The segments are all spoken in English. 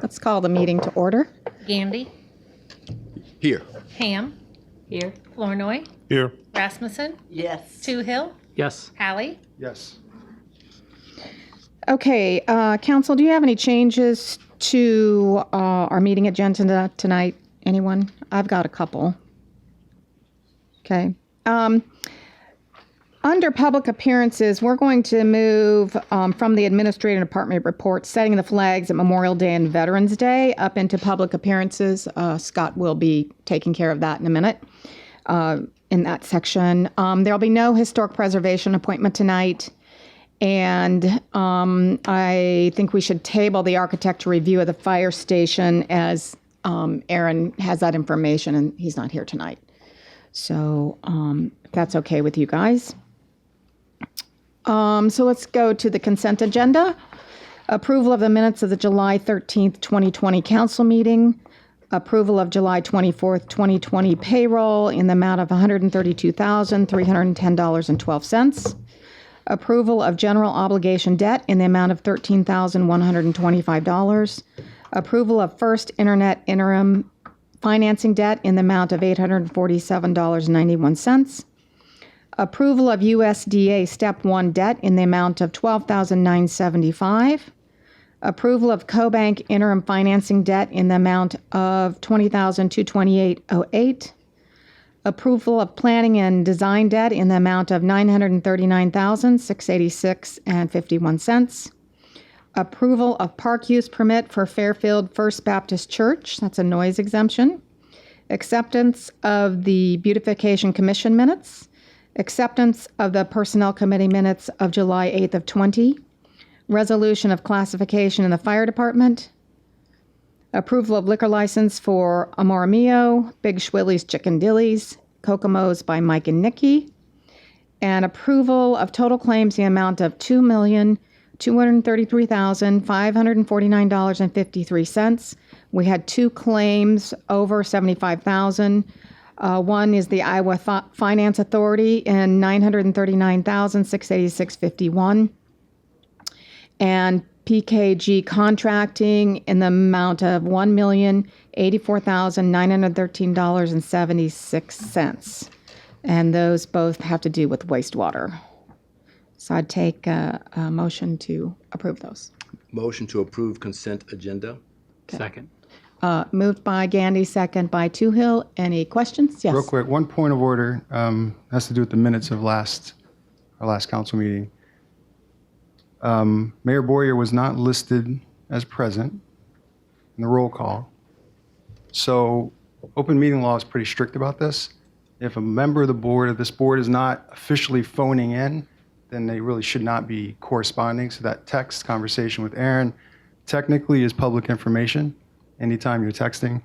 Let's call the meeting to order. Gandy. Here. Ham. Here. Flournoy. Here. Rasmussen. Yes. Toohill. Yes. Hallie. Yes. Okay, Council, do you have any changes to our meeting agenda tonight? Anyone? I've got a couple. Okay. Under public appearances, we're going to move from the Administrative Department report, setting the flags at Memorial Day and Veterans Day, up into public appearances. Scott will be taking care of that in a minute in that section. There'll be no historic preservation appointment tonight. And I think we should table the architecture review of the fire station as Aaron has that information and he's not here tonight. So if that's okay with you guys. So let's go to the consent agenda. Approval of the minutes of the July 13th, 2020 council meeting. Approval of July 24th, 2020 payroll in the amount of $132,310.12. Approval of general obligation debt in the amount of $13,125. Approval of first internet interim financing debt in the amount of $847.91. Approval of USDA Step 1 debt in the amount of $12,975. Approval of CoBank interim financing debt in the amount of $20,228.08. Approval of planning and design debt in the amount of $939,686.51. Approval of park use permit for Fairfield First Baptist Church. That's a noise exemption. Acceptance of the Beautification Commission minutes. Acceptance of the Personnel Committee minutes of July 8th of 20. Resolution of classification in the fire department. Approval of liquor license for Amor Mio, Big Schwilly's Chicken Dillies, Kokomo's by Mike and Nikki. And approval of total claims in the amount of $2,233,549.53. We had two claims over $75,000. One is the Iowa Finance Authority in $939,686.51. And PKG Contracting in the amount of $1,084,913.76. And those both have to do with wastewater. So I'd take a motion to approve those. Motion to approve consent agenda. Okay. Second. Moved by Gandy, second by Toohill. Any questions? Yes. Real quick, one point of order has to do with the minutes of our last council meeting. Mayor Boyer was not listed as present in the roll call. So open meeting law is pretty strict about this. If a member of the board, if this board is not officially phoning in, then they really should not be corresponding. So that text conversation with Aaron technically is public information anytime you're texting.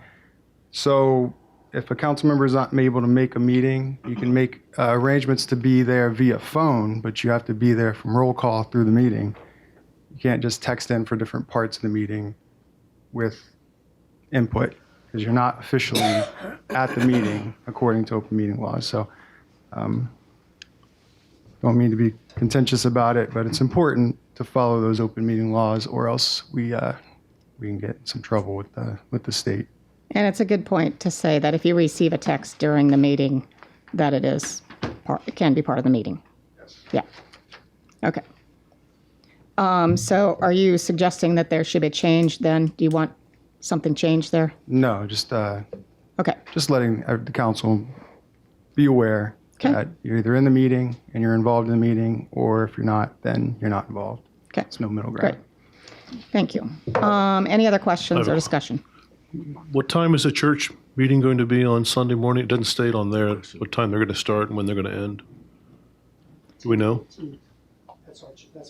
So if a council member is not able to make a meeting, you can make arrangements to be there via phone, but you have to be there from roll call through the meeting. You can't just text in for different parts of the meeting with input because you're not officially at the meeting according to open meeting laws. So don't mean to be contentious about it, but it's important to follow those open meeting laws or else we can get in some trouble with the state. And it's a good point to say that if you receive a text during the meeting, that it can be part of the meeting. Yes. Yeah. Okay. So are you suggesting that there should be a change then? Do you want something changed there? No, just Okay. just letting the council be aware that you're either in the meeting and you're involved in the meeting, or if you're not, then you're not involved. Okay. It's no middle ground. Great. Thank you. Any other questions or discussion? What time is the church meeting going to be on Sunday morning? It doesn't state on there what time they're going to start and when they're going to end. Do we know? That's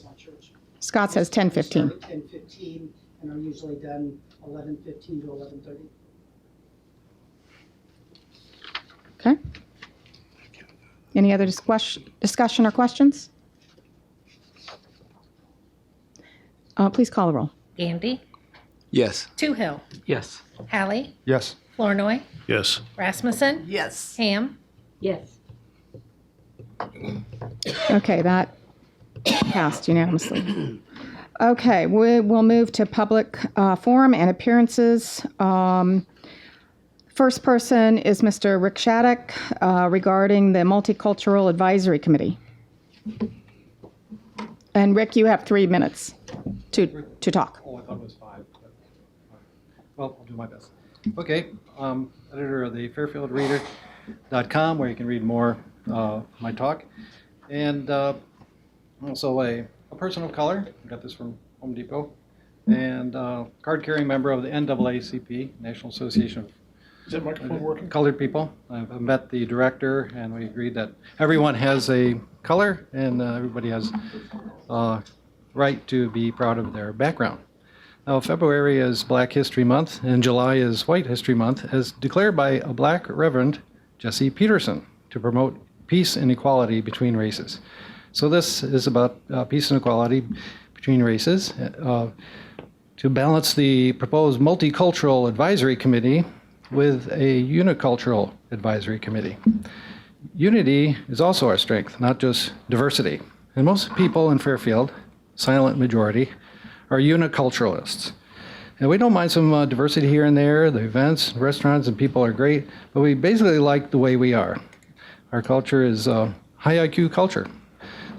my church. Scott says 10:15. We start at 10:15 and are usually done 11:15 to 11:30. Okay. Any other discussion or questions? Please call the roll. Gandy. Yes. Toohill. Yes. Hallie. Yes. Flournoy. Yes. Rasmussen. Yes. Ham. Yes. Okay, that passed unanimously. Okay, we'll move to public forum and appearances. First person is Mr. Rick Shattuck regarding the Multicultural Advisory Committee. And Rick, you have 3 minutes to talk. Oh, I thought it was 5. But, well, I'll do my best. Okay, editor of the Fairfield Reader.com, where you can read more my talk. And also a person of color. I got this from Home Depot. And card-carrying member of the NAACP, National Association of Is that microphone working? Colored People. I've met the director, and we agreed that everyone has a color, and everybody has right to be proud of their background. Now, February is Black History Month, and July is White History Month, as declared by a Black Reverend, Jesse Peterson, to promote peace and equality between races. So this is about peace and equality between races. To balance the proposed Multicultural Advisory Committee with a Unicultural Advisory Committee. Unity is also our strength, not just diversity. And most people in Fairfield, silent majority, are uniculturalists. And we don't mind some diversity here and there. The events, restaurants, and people are great, but we basically like the way we are. Our culture is high IQ culture.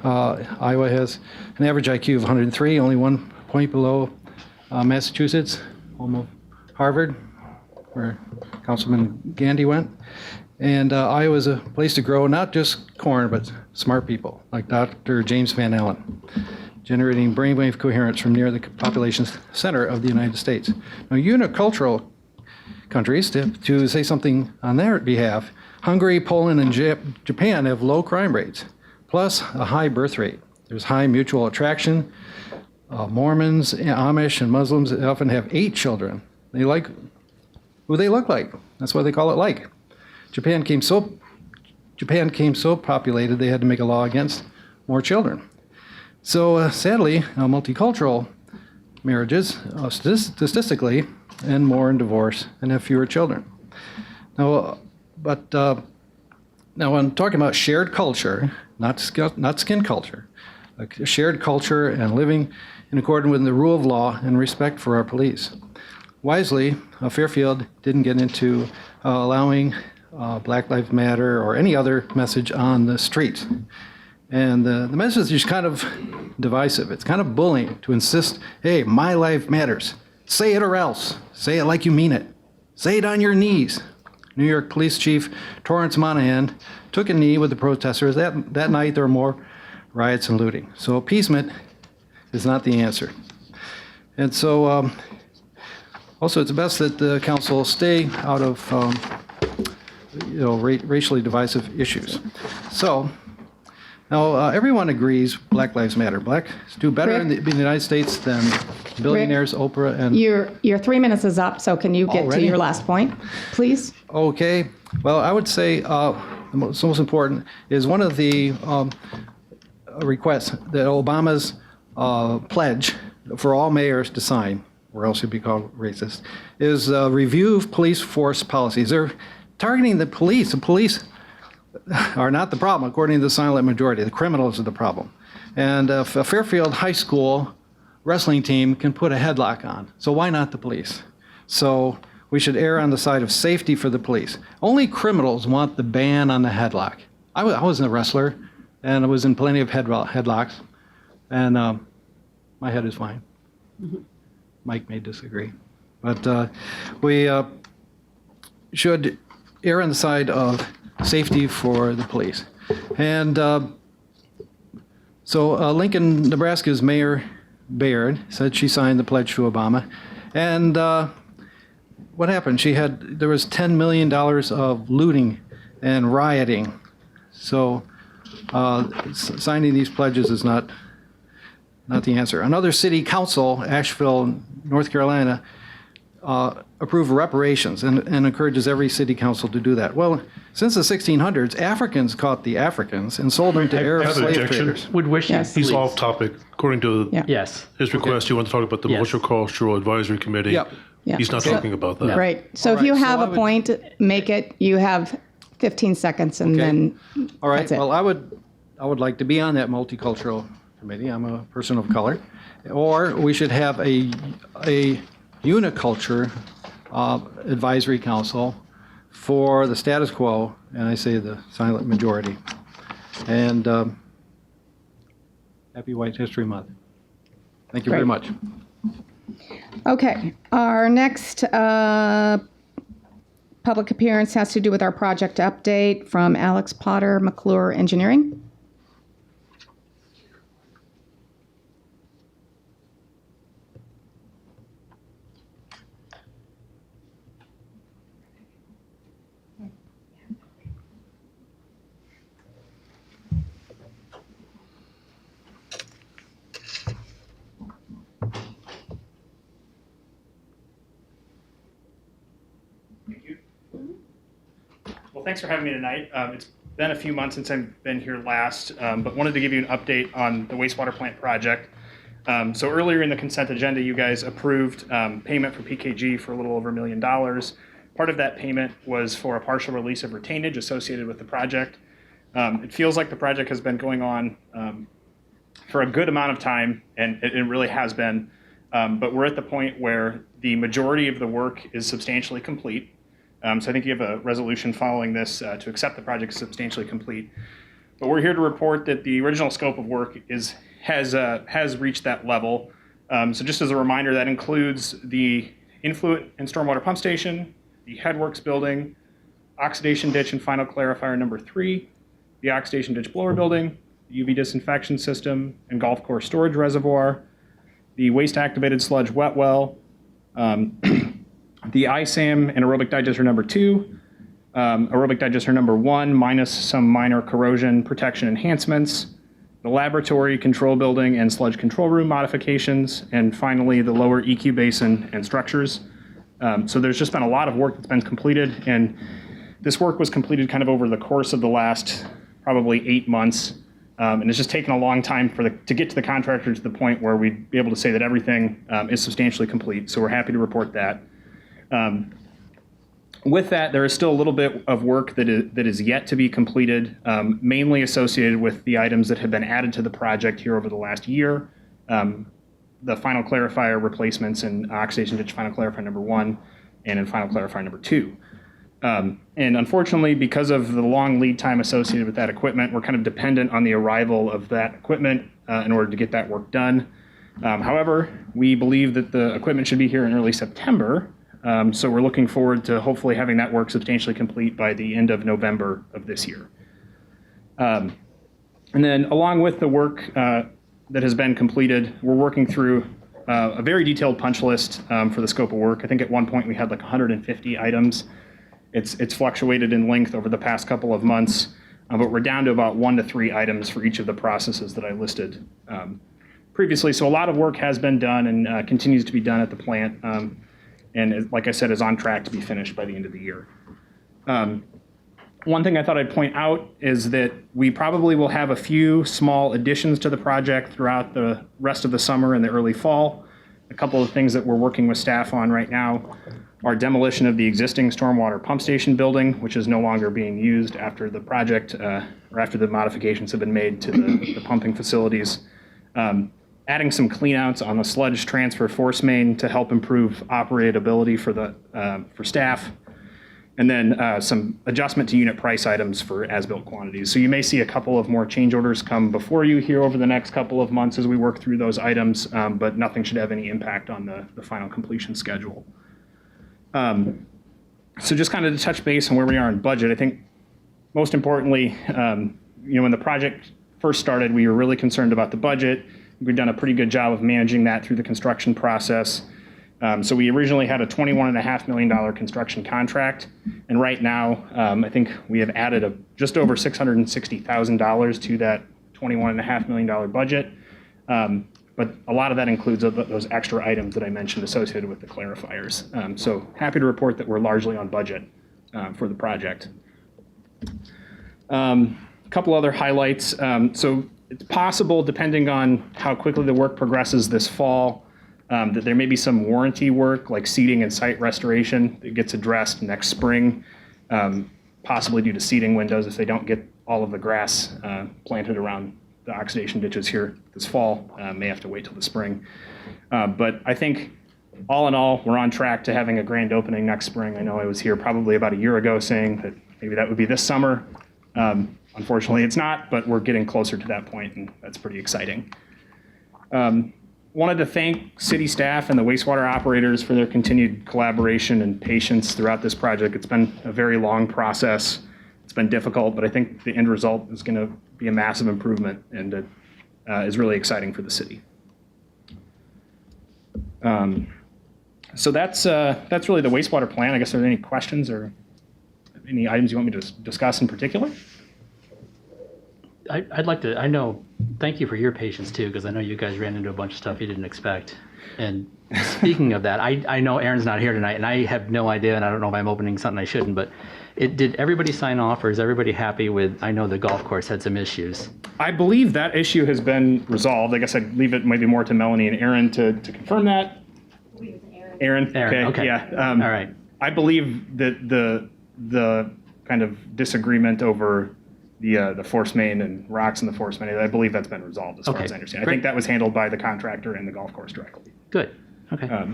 Iowa has an average IQ of 103, only 1 point below Massachusetts, home of Harvard, where Councilman Gandy went. And Iowa is a place to grow not just corn, but smart people, like Dr. James Van Allen, generating brainwave coherence from near the population center of the United States. Now, unicultural countries, to say something on their behalf, Hungary, Poland, and Japan have low crime rates, plus a high birth rate. There's high mutual attraction. Mormons, Amish, and Muslims often have 8 children. They like who they look like. That's why they call it like. Japan came so populated they had to make a law against more children. So sadly, multicultural marriages statistically end more in divorce and have fewer children. Now, now when talking about shared culture, not skin culture, like shared culture and living in accordance with the rule of law and respect for our police. Wisely, Fairfield didn't get into allowing Black Lives Matter or any other message on the street. And the message is kind of divisive. It's kind of bullying to insist, hey, my life matters. Say it or else. Say it like you mean it. Say it on your knees. New York Police Chief Torrance Monahan took a knee with the protesters. That night there were more riots and looting. So appeasement is not the answer. And so also it's best that the council stay out of racially divisive issues. So now everyone agrees Black Lives Matter. Blacks do better in the United States than billionaires, Oprah, and... Your 3 minutes is up, so can you get Already? to your last point, please? Okay. Well, I would say the most important is one of the requests that Obama's pledge for all mayors to sign, or else he'd be called racist, is a review of police force policies. They're targeting the police. The police are not the problem, according to the silent majority. The criminals are the problem. And a Fairfield High School wrestling team can put a headlock on. So why not the police? So we should err on the side of safety for the police. Only criminals want the ban on the headlock. I wasn't a wrestler, and I was in plenty of headlocks, and my head is fine. Mike may disagree. But we should err on the side of safety for the police. And so Lincoln, Nebraska's Mayor Baird said she signed the pledge to Obama. And what happened? There was $10 million of looting and rioting. So signing these pledges is not the answer. Another city council, Asheville, North Carolina, approved reparations and encourages every city council to do that. Well, since the 1600s, Africans caught the Africans and sold them to Arab have an slave objection. traders. Would wish Yes. He's please. off topic. According to Yeah. Yes. his request, you want to talk about the Yes. Multicultural Advisory Committee. Yep. Yeah. He's not So- talking about that. Right. So All if you right, so have I a would- point, make it. You have 15 seconds, and Okay. then All right. that's it. Well, I would like to be on that multicultural committee. I'm a person of color. Or we should have a uniculture advisory council for the status quo, and I say the silent majority. And happy White History Month. Thank you very Great. much. Okay, our next public appearance has to do with our project update from Alex Potter, McClure Engineering. Well, thanks for having me tonight. It's been a few months since I've been here last, but wanted to give you an update on the wastewater plant project. So earlier in the consent agenda, you guys approved payment for PKG for a little over $1 million. Part of that payment was for a partial release of retainage associated with the project. It feels like the project has been going on for a good amount of time, and it really has been. But we're at the point where the majority of the work is substantially complete. So I think you have a resolution following this to accept the project as substantially complete. But we're here to report that the original scope of work has reached that level. So just as a reminder, that includes the influent and stormwater pump station, the headworks building, oxidation ditch and final clarifier number 3, the oxidation ditch blower building, the UV disinfection system and golf course storage reservoir, the waste activated sludge wet well, the ISAM and aerobic digester number 2, aerobic digester number 1 minus some minor corrosion protection enhancements, the laboratory control building and sludge control room modifications, and finally the lower EQ basin and structures. So there's just been a lot of work that's been completed, and this work was completed kind of over the course of the last probably 8 months. And it's just taken a long time to get to the contractor to the point where we'd be able to say that everything is substantially complete. So we're happy to report that. With that, there is still a little bit of work that is yet to be completed, mainly associated with the items that have been added to the project here over the last year. The final clarifier replacements in oxidation ditch final clarifier number 1 and in final clarifier number 2. And unfortunately, because of the long lead time associated with that equipment, we're kind of dependent on the arrival of that equipment in order to get that work done. However, we believe that the equipment should be here in early September. So we're looking forward to hopefully having that work substantially complete by the end of November of this year. And then along with the work that has been completed, we're working through a very detailed punch list for the scope of work. I think at one point we had like 150 items. It's fluctuated in length over the past couple of months, but we're down to about 1 to 3 items for each of the processes that I listed previously. So a lot of work has been done and continues to be done at the plant. And like I said, is on track to be finished by the end of the year. One thing I thought I'd point out is that we probably will have a few small additions to the project throughout the rest of the summer and the early fall. A couple of things that we're working with staff on right now are demolition of the existing stormwater pump station building, which is no longer being used after the project or after the modifications have been made to the pumping facilities. Adding some cleanouts on the sludge transfer force main to help improve operability for staff, and then some adjustment to unit price items for as-built quantities. So you may see a couple of more change orders come before you here over the next couple of months as we work through those items, but nothing should have any impact on the final completion schedule. So just kind of to touch base on where we are in budget, I think most importantly, when the project first started, we were really concerned about the budget. We've done a pretty good job of managing that through the construction process. So we originally had a $21.5 million construction contract, and right now I think we have added just over $660,000 to that $21.5 million budget. But a lot of that includes those extra items that I mentioned associated with the clarifiers. So happy to report that we're largely on budget for the project. A couple other highlights. So it's possible, depending on how quickly the work progresses this fall, that there may be some warranty work like seeding and site restoration that gets addressed next spring, possibly due to seeding windows if they don't get all of the grass planted around the oxidation ditches here this fall. May have to wait till the spring. But I think all in all, we're on track to having a grand opening next spring. I know I was here probably about a year ago saying that maybe that would be this summer. Unfortunately, it's not, but we're getting closer to that point, and that's pretty exciting. Wanted to thank city staff and the wastewater operators for their continued collaboration and patience throughout this project. It's been a very long process. It's been difficult, but I think the end result is going to be a massive improvement, and it is really exciting for the city. So that's really the wastewater plan. I guess are there any questions or any items you want me to discuss in particular? I'd like to, thank you for your patience too, because I know you guys ran into a bunch of stuff you didn't expect. And speaking of that, I know Aaron's not here tonight, and I have no idea, and I don't know if I'm opening something I shouldn't, but did everybody sign off, or is everybody happy with, I know the golf course had some issues. I believe that issue has been resolved. I guess I'd leave it maybe more to Melanie and Aaron to confirm that. Aaron, okay. Yeah. All right. I believe that the kind of disagreement over the force main and rocks in the force main, I believe that's been resolved as far as I understand. Great. I think that was handled by the contractor and the golf course directly. Good. Okay.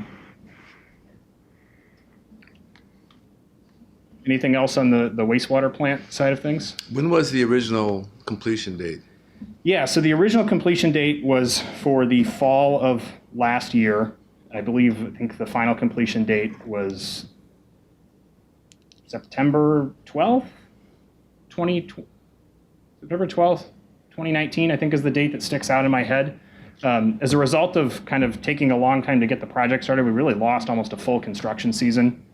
Anything else on the wastewater plant side of things? When was the original completion date? Yeah, so the original completion date was for the fall of last year. I think the final completion date was September 12th, 2019, I think is the date that sticks out in my head. As a result of kind of taking a long time to get the project started, we really lost almost a full construction season.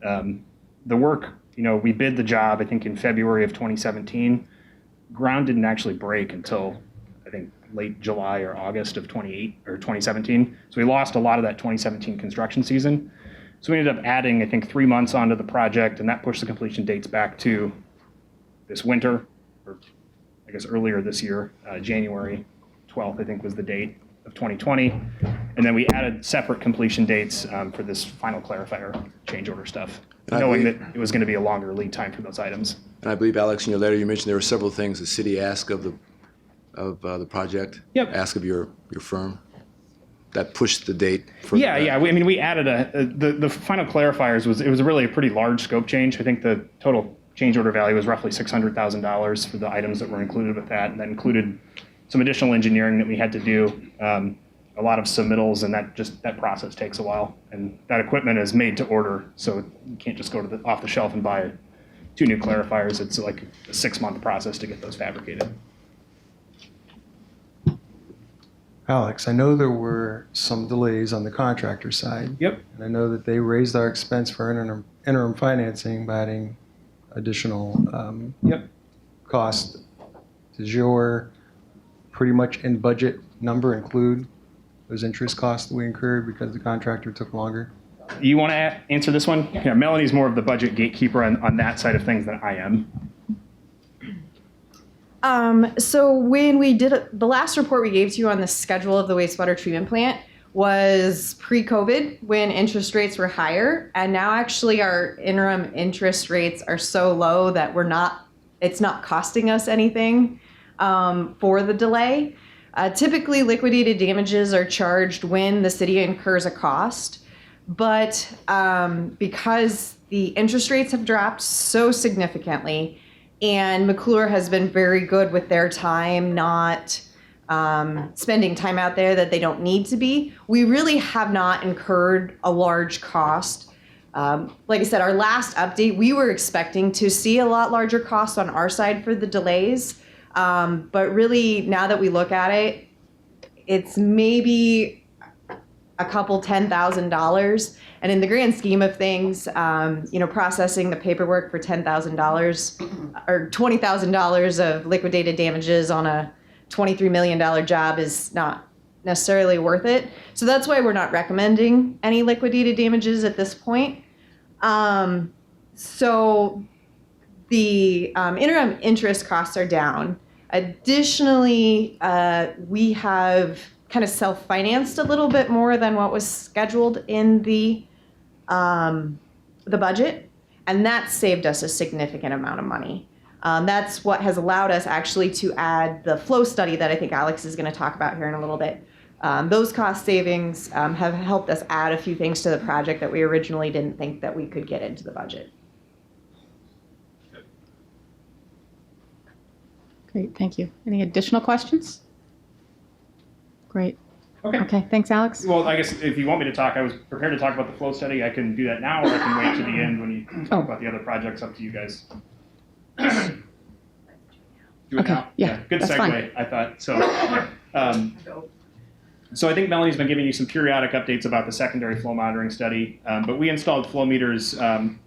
The work, we bid the job, I think in February of 2017. Ground didn't actually break until, I think, late July or August of 2017. So we lost a lot of that 2017 construction season. So we ended up adding, I think, 3 months onto the project, and that pushed the completion dates back to this winter, or I guess earlier this year, January 12th, I think was the date of 2020. And then we added separate completion dates for this final clarifier change order stuff, knowing that it was going to be a longer lead time for those items. And I believe, Alex, in your letter, you mentioned there were several things the city asked of the project. Yep. Asked of your firm. That pushed the date further back. Yeah. We added the final clarifiers was really a pretty large scope change. I think the total change order value was roughly $600,000 for the items that were included with that, and that included some additional engineering that we had to do, a lot of submittals, and that process takes a while. And that equipment is made to order, so you can't just go to off the shelf and buy 2 new clarifiers. It's like a 6-month process to get those fabricated. Alex, I know there were some delays on the contractor side. Yep. And I know that they raised our expense for interim financing by adding additional cost. Does your pretty much in budget number include those interest costs that we incurred because the contractor took longer? You want to answer this one? Yeah, Melanie's more of the budget gatekeeper on that side of things than I am. So when we did the last report we gave to you on the schedule of the wastewater treatment plant was pre-COVID when interest rates were higher, and now actually our interim interest rates are so low that it's not costing us anything for the delay. Typically liquidated damages are charged when the city incurs a cost, but because the interest rates have dropped so significantly, and McClure has been very good with their time, not spending time out there that they don't need to be, we really have not incurred a large cost. Like I said, our last update, we were expecting to see a lot larger costs on our side for the delays. But really, now that we look at it, it's maybe a couple $10,000. And in the grand scheme of things, processing the paperwork for $10,000 or $20,000 of liquidated damages on a $23 million job is not necessarily worth it. So that's why we're not recommending any liquidated damages at this point. So the interim interest costs are down. Additionally, we have kind of self-financed a little bit more than what was scheduled in the budget, and that saved us a significant amount of money. That's what has allowed us actually to add the flow study that I think Alex is going to talk about here in a little bit. Those cost savings have helped us add a few things to the project that we originally didn't think that we could get into the budget. Great, thank you. Any additional questions? Great. Okay. Okay, thanks, Alex. Well, I guess if you want me to talk, I was prepared to talk about the flow study. I can do that now, or I can wait to the end when you talk about the other projects. Up to you guys. Do it Okay, now? yeah, Good that's segue, fine. I thought. So I think Melanie's been giving you some periodic updates about the secondary flow monitoring study, but we installed flow meters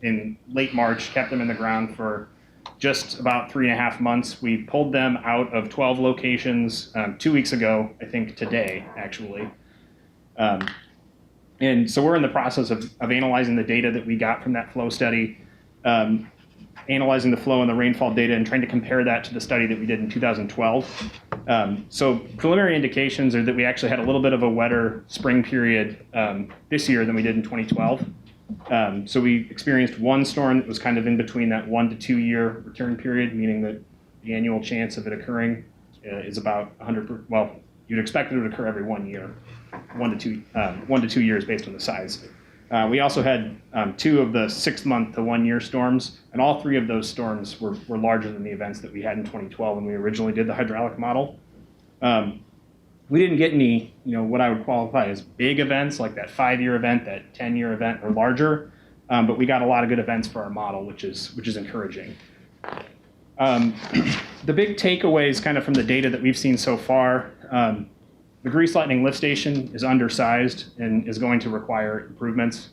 in late March, kept them in the ground for just about 3.5 months. We pulled them out of 12 locations 2 weeks ago, I think today, actually. And so we're in the process of analyzing the data that we got from that flow study, analyzing the flow and the rainfall data and trying to compare that to the study that we did in 2012. So preliminary indications are that we actually had a little bit of a wetter spring period this year than we did in 2012. So we experienced one storm that was kind of in between that 1 to 2 year return period, meaning that the annual chance of it occurring is about 100%. Well, you'd expect it to occur every 1 year, 1 to 2 years based on the size. We also had 2 of the 6-month to 1 year storms, and all 3 of those storms were larger than the events that we had in 2012 when we originally did the hydraulic model. We didn't get any, what I would qualify as big events like that 5-year event, that 10-year event, or larger, but we got a lot of good events for our model, which is encouraging. The big takeaways kind of from the data that we've seen so far, the grease lightning lift station is undersized and is going to require improvements.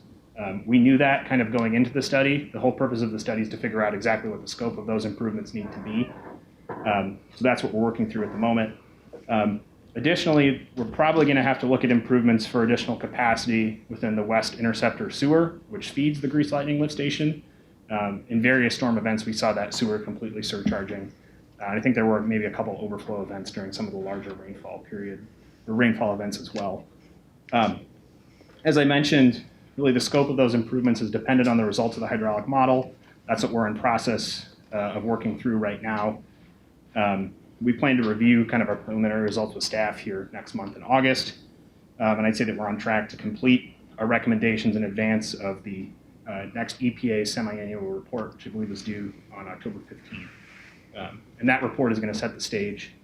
We knew that kind of going into the study. The whole purpose of the study is to figure out exactly what the scope of those improvements need to be. So that's what we're working through at the moment. Additionally, we're probably going to have to look at improvements for additional capacity within the West Interceptor sewer, which feeds the grease lightning lift station. In various storm events, we saw that sewer completely surcharging. I think there were maybe a couple overflow events during some of the larger rainfall events as well. As I mentioned, really the scope of those improvements is dependent on the results of the hydraulic model. That's what we're in process of working through right now. We plan to review kind of our preliminary results with staff here next month in August. And I'd say that we're on track to complete our recommendations in advance of the next EPA semi-annual report, which I believe is due on October 15th. And that report is going to set the stage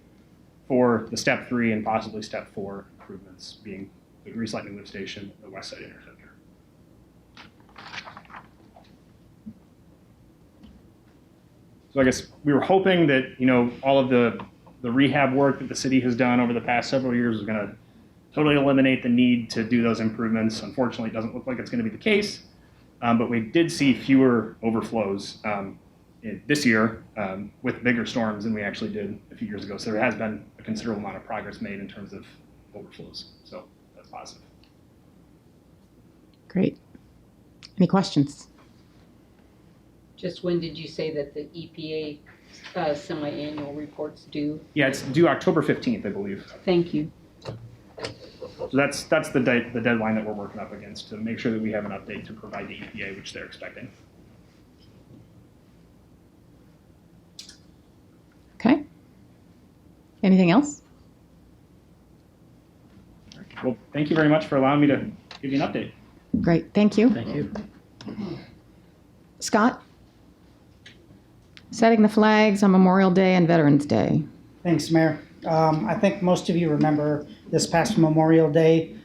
for the step 3 and possibly step 4 improvements, being the grease lightning lift station, the west side interceptor. So I guess we were hoping that, all of the rehab work that the city has done over the past several years is going to totally eliminate the need to do those improvements. Unfortunately, it doesn't look like it's going to be the case, but we did see fewer overflows this year with bigger storms than we actually did a few years ago. So there has been a considerable amount of progress made in terms of overflows. So that's positive. Great. Any questions? Just when did you say that the EPA semi-annual report's due? Yeah, it's due October 15th, I believe. Thank you. So that's the deadline that we're working up against to make sure that we have an update to provide the EPA, which they're expecting. Okay. Anything else? Well, thank you very much for allowing me to give you an update. Great, thank you. Thank you. Scott? Setting the flags on Memorial Day and Veterans Day. Thanks, Mayor. I think most of you remember this past Memorial Day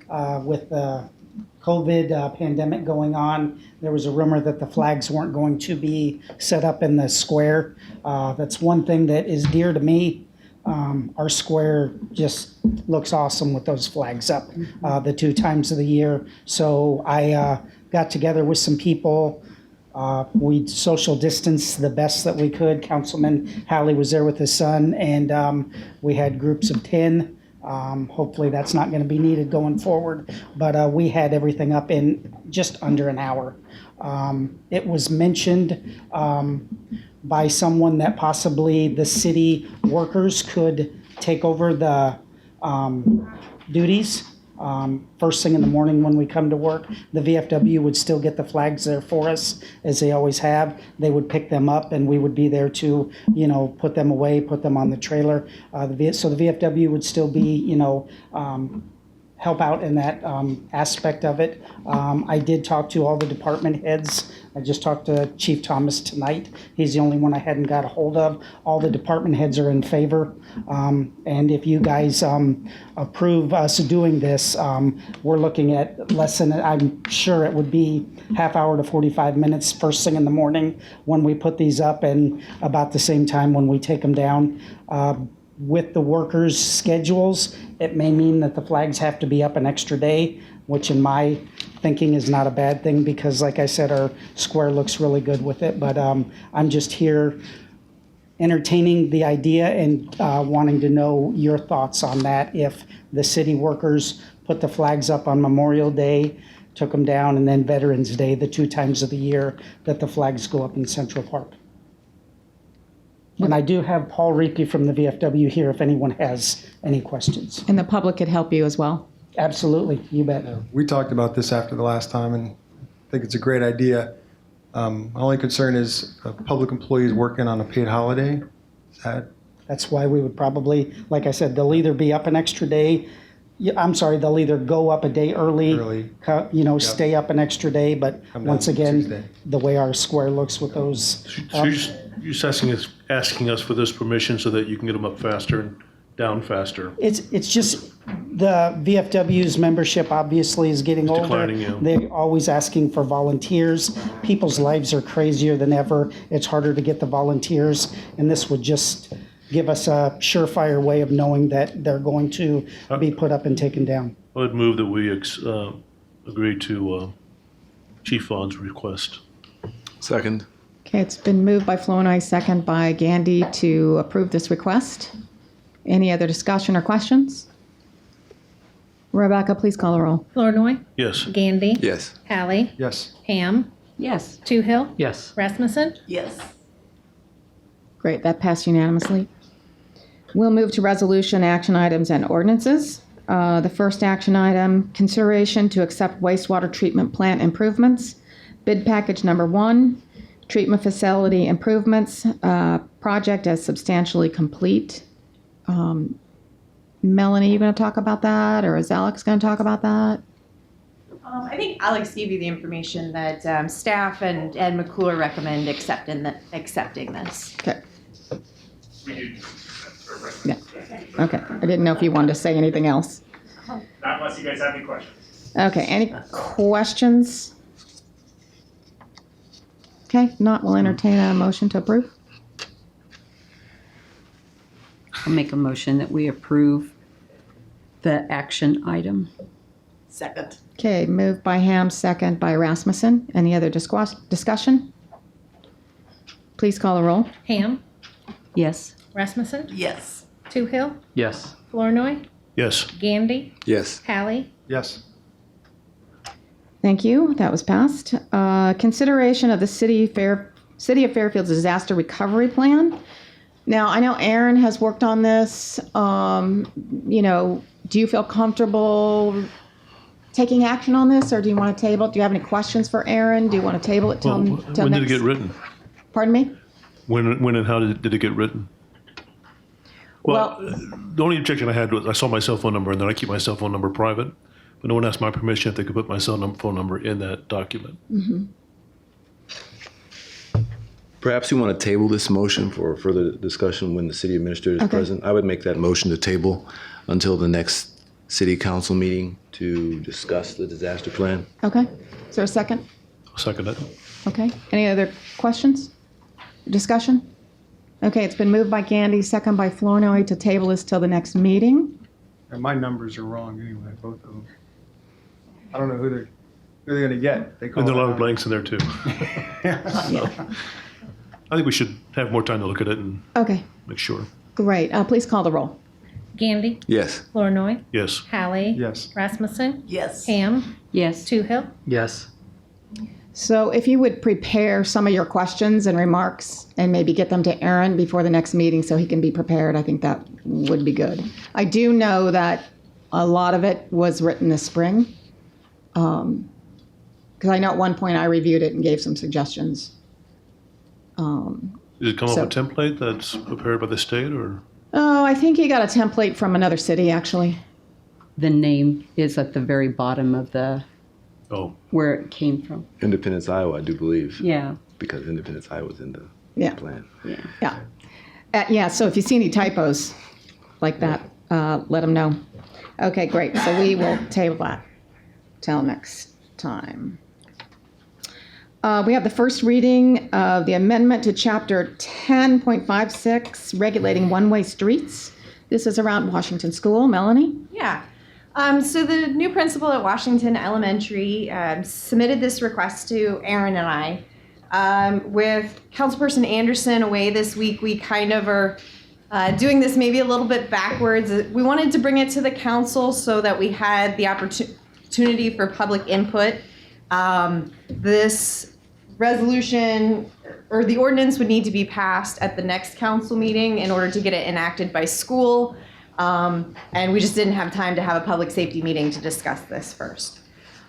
with the COVID pandemic going on. There was a rumor that the flags weren't going to be set up in the square. That's one thing that is dear to me. Our square just looks awesome with those flags up the 2 times of the year. So I got together with some people. We social distanced the best that we could. Councilman Halley was there with his son, and we had groups of 10. Hopefully that's not going to be needed going forward, but we had everything up in just under an hour. It was mentioned by someone that possibly the city workers could take over the duties. first thing in the morning when we come to work. The VFW would still get the flags there for us, as they always have. They would pick them up, and we would be there to, put them away, put them on the trailer. So the VFW would still be, help out in that aspect of it. I did talk to all the department heads. I just talked to Chief Thomas tonight. He's the only one I hadn't got a hold of. All the department heads are in favor. And if you guys approve us doing this, we're looking at less than, I'm sure it would be half hour to 45 minutes first thing in the morning when we put these up, and about the same time when we take them down. With the workers' schedules, it may mean that the flags have to be up an extra day, which in my thinking is not a bad thing because, like I said, our square looks really good with it. But I'm just here entertaining the idea and wanting to know your thoughts on that. If the city workers put the flags up on Memorial Day, took them down, and then Veterans Day, the 2 times of the year that the flags go up in Central Park. And I do have Paul Reapy from the VFW here if anyone has any questions. And the public could help you as well. Absolutely, you bet. We talked about this after the last time, and I think it's a great idea. My only concern is public employees working on a paid holiday. That's why we would probably, like I said, they'll either be up an extra day. They'll either go up a day early. Stay up an extra day. But once again, Tuesday. The way our square looks with those. So you're just asking us for this permission so that you can get them up faster and down faster. It's just the VFW's membership obviously is getting older. Declining, yeah. They're always asking for volunteers. People's lives are crazier than ever. It's harder to get the volunteers, and this would just give us a surefire way of knowing that they're going to be put up and taken down. I would move that we agree to Chief Vaughn's request. Second. Okay, it's been moved by Flournoy, second by Gandy to approve this request. Any other discussion or questions? Rebecca, please call the roll. Flournoy, Yes. Gandy, Yes. Hallie, Yes. Ham, Yes. Toohill, Yes. Rasmussen. Yes. Great, that passed unanimously. We'll move to resolution, action items, and ordinances. The first action item, consideration to accept wastewater treatment plant improvements. Bid package number 1, treatment facility improvements, project as substantially complete. Melanie, you going to talk about that, or is Alex going to talk about that? I think Alex gave you the information that staff and McClure recommend accepting this. Okay. Yeah. Okay. I didn't know if you wanted to say anything else. Not unless you guys have any questions. Okay. Any questions? Okay. If not, we'll entertain a motion to approve. I'll make a motion that we approve the action item. Second. Okay. Moved by Ham, second by Rasmussen. Any other discussion? Please call the roll. Ham, Yes. Rasmussen, Yes. Toohill, Yes. Flournoy, Yes. Gandy, Yes. Hallie, Yes. Thank you. That was passed. Consideration of the City of Fairfield's disaster recovery plan. Now, I know Aaron has worked on this. Do you feel comfortable taking action on this, or do you want to table it? Do you have any questions for Aaron? Do you want to table it till Well, till when next? did it get written? Pardon me? When and how did it get written? Well, the only objection I had was I saw my cell phone number, and then I keep my cell phone number private. But no one asked my permission if they could put my phone number in that document. Mm-hmm. Perhaps you want to table this motion for further discussion when the city administrator is Okay. present. I would make that motion to table until the next city council meeting to discuss the disaster plan. Okay. Is there a second? I'll second it. Okay. Any other questions? Discussion? Okay, it's been moved by Gandy, second by Flournoy to table this till the next meeting. And my numbers are wrong anyway, both of them. I don't know who they're going to get. They call And there are a it lot of blanks in there too. So, I think we should have more time to look at it and Okay, make sure. great. Please call the roll. Gandy, Yes. Flournoy, Yes. Hallie, Yes. Rasmussen, Yes. Ham, Yes. Toohill. Yes. So if you would prepare some of your questions and remarks and maybe get them to Aaron before the next meeting so he can be prepared, I think that would be good. I do know that a lot of it was written this spring. Because I know at one point I reviewed it and gave some suggestions. Did it come up So- with a template that's prepared by the state, or? Oh, I think he got a template from another city, actually. The name is at the very bottom of the, Oh, where it came from. Independence, Iowa, I do believe. Yeah, Because Independence, Iowa was in the Yeah. plan. yeah. Yeah. Yeah, so if you see any typos like that, let them know. Okay, great. So we will table that till next time. We have the first reading of the amendment to Chapter 10.56, regulating one-way streets. This is around Washington School. Melanie? Yeah. So the new principal at Washington Elementary submitted this request to Aaron and I. With Councilperson Anderson away this week, we kind of are doing this maybe a little bit backwards. We wanted to bring it to the council so that we had the opportunity for public input. This resolution or the ordinance would need to be passed at the next council meeting in order to get it enacted by school. And we just didn't have time to have a public safety meeting to discuss this first.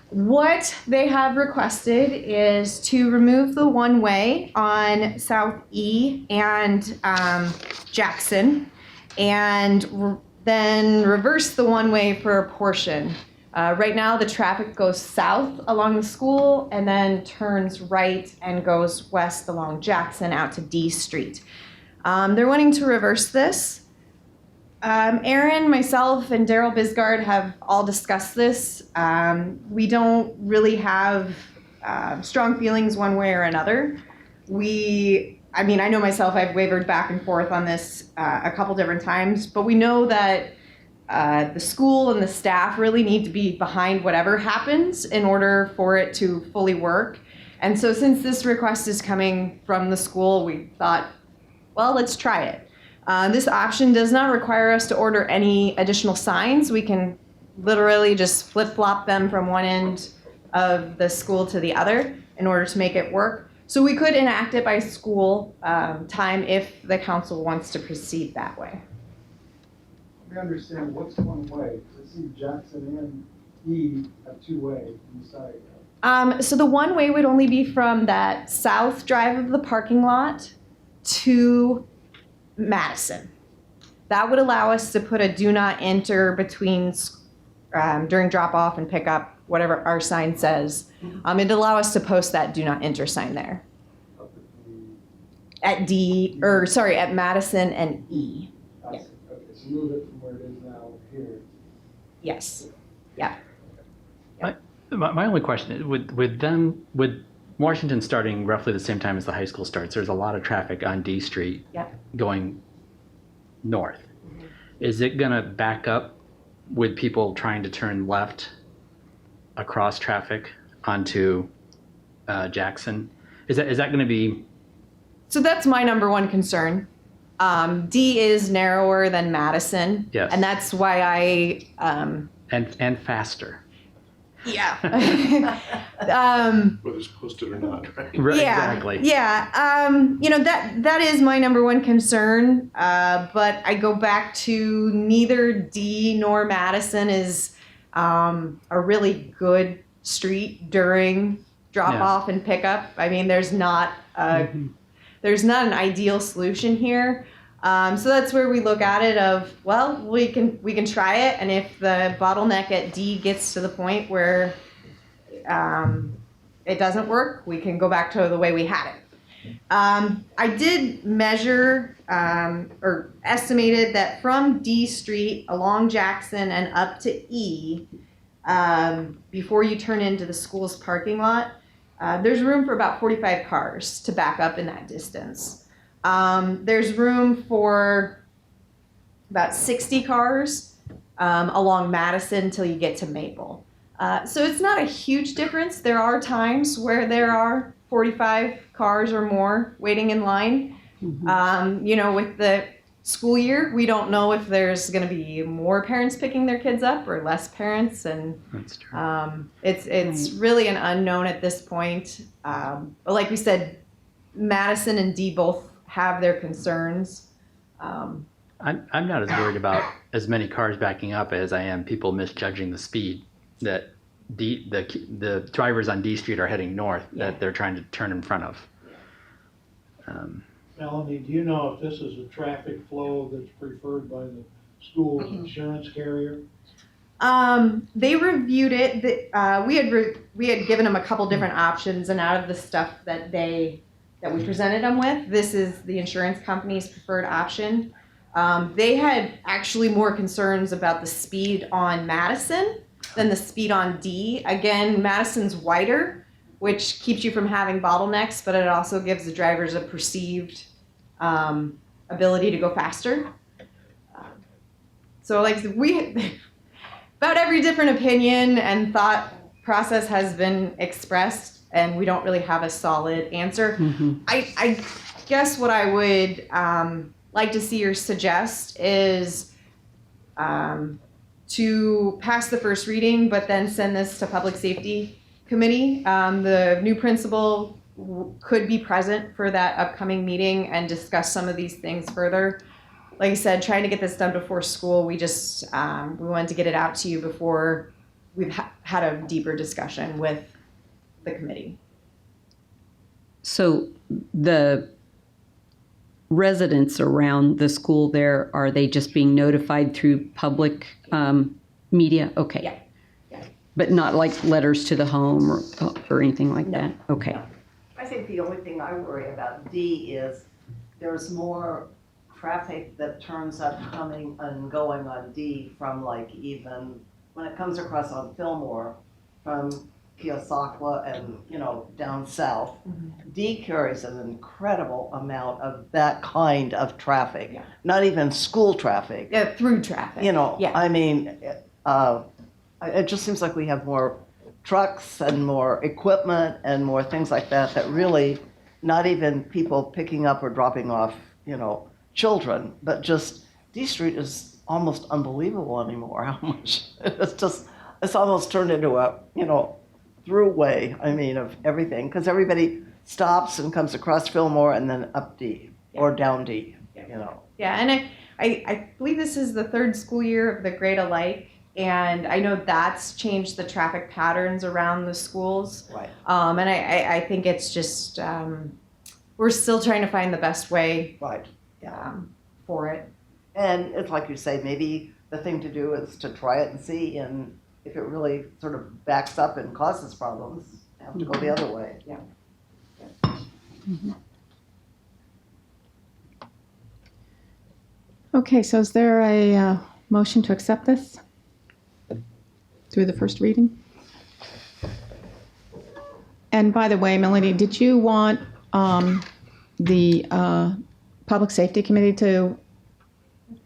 What they have requested is to remove the one-way on South E and Jackson, and then reverse the one-way for a portion. Right now, the traffic goes south along the school and then turns right and goes west along Jackson out to D Street. They're wanting to reverse this. Aaron, myself, and Daryl Bisgard have all discussed this. We don't really have strong feelings one way or another. I know myself, I've wavered back and forth on this a couple different times, but we know that the school and the staff really need to be behind whatever happens in order for it to fully work. And so since this request is coming from the school, we thought, well, let's try it. This option does not require us to order any additional signs. We can literally just flip-flop them from one end of the school to the other in order to make it work. So we could enact it by school time if the council wants to proceed that way. We understand what's one way. I see Jackson and E have two-way inside. So the one way would only be from that south drive of the parking lot to Madison. That would allow us to put a do not enter between during drop off and pick up, whatever our sign says. It'd allow us to post that do not enter sign there. At Madison and E. Okay, so move it from where it is now here. Yes. Yeah. My only question is, with Washington starting roughly the same time as the high school starts, there's a lot of traffic on D Street going north. Is it going to back up with people trying to turn left across traffic onto Jackson? Is that going to be? So that's my number one concern. D is narrower than Madison. Yes. And that's why I... and faster. Yeah. Whether it's posted or not, right? Right, Yeah, exactly. Yeah. That is my number one concern. But I go back to neither D nor Madison is a really good street during drop off and pickup. I mean, there's not an ideal solution here. So that's where we look at it of, well, we can try it, and if the bottleneck at D gets to the point where it doesn't work, we can go back to the way we had it. I did measure or estimated that from D Street along Jackson and up to E, before you turn into the school's parking lot, there's room for about 45 cars to back up in that distance. There's room for about 60 cars along Madison until you get to Maple. So it's not a huge difference. There are times where there are 45 cars or more waiting in line. With the school year, we don't know if there's going to be more parents picking their kids up or less parents, and That's true. it's really an unknown at this point. But like we said, Madison and D both have their concerns. I'm not as worried about as many cars backing up as I am people misjudging the speed that the drivers on D Street are heading north that they're trying to turn in front of. Melanie, do you know if this is a traffic flow that's preferred by the school's insurance carrier? They reviewed it. We had given them a couple different options, and out of the stuff that we presented them with, this is the insurance company's preferred option. They had actually more concerns about the speed on Madison than the speed on D. Again, Madison's wider, which keeps you from having bottlenecks, but it also gives the drivers a perceived ability to go faster. So like about every different opinion and thought process has been expressed, and we don't really have a solid answer. I guess what I would like to see or suggest is to pass the first reading, but then send this to Public Safety Committee. The new principal could be present for that upcoming meeting and discuss some of these things further. Like I said, trying to get this done before school, we just we wanted to get it out to you before we've had a deeper discussion with the committee. So the residents around the school there, are they just being notified through public media? Okay. Yeah. But not like letters to the home or anything like that? Okay. I think the only thing I worry about D is there's more traffic that turns up coming and going on D from like even when it comes across on Fillmore from Keosauqua and, you know, down south. D carries an incredible amount of that kind of traffic, not even school traffic. Yeah, through traffic. You know, I mean, it just seems like we have more trucks and more equipment and more things like that that really, not even people picking up or dropping off, you know, children, but just D Street is almost unbelievable anymore. How much it's almost turned into a, you know, throughway, I mean, of everything, because everybody stops and comes across Fillmore and then up D or down D, you know. Yeah, and I believe this is the third school year of the Great Alike, and I know that's changed the traffic patterns around the schools. Right. And I think it's just, we're still trying to find the best way for it. And it's like you say, maybe the thing to do is to try it and see, and if it really sort of backs up and causes problems, have to go the other way. Yeah. Okay, so is there a motion to accept this through the first reading? And by the way, Melanie, did you want the Public Safety Committee to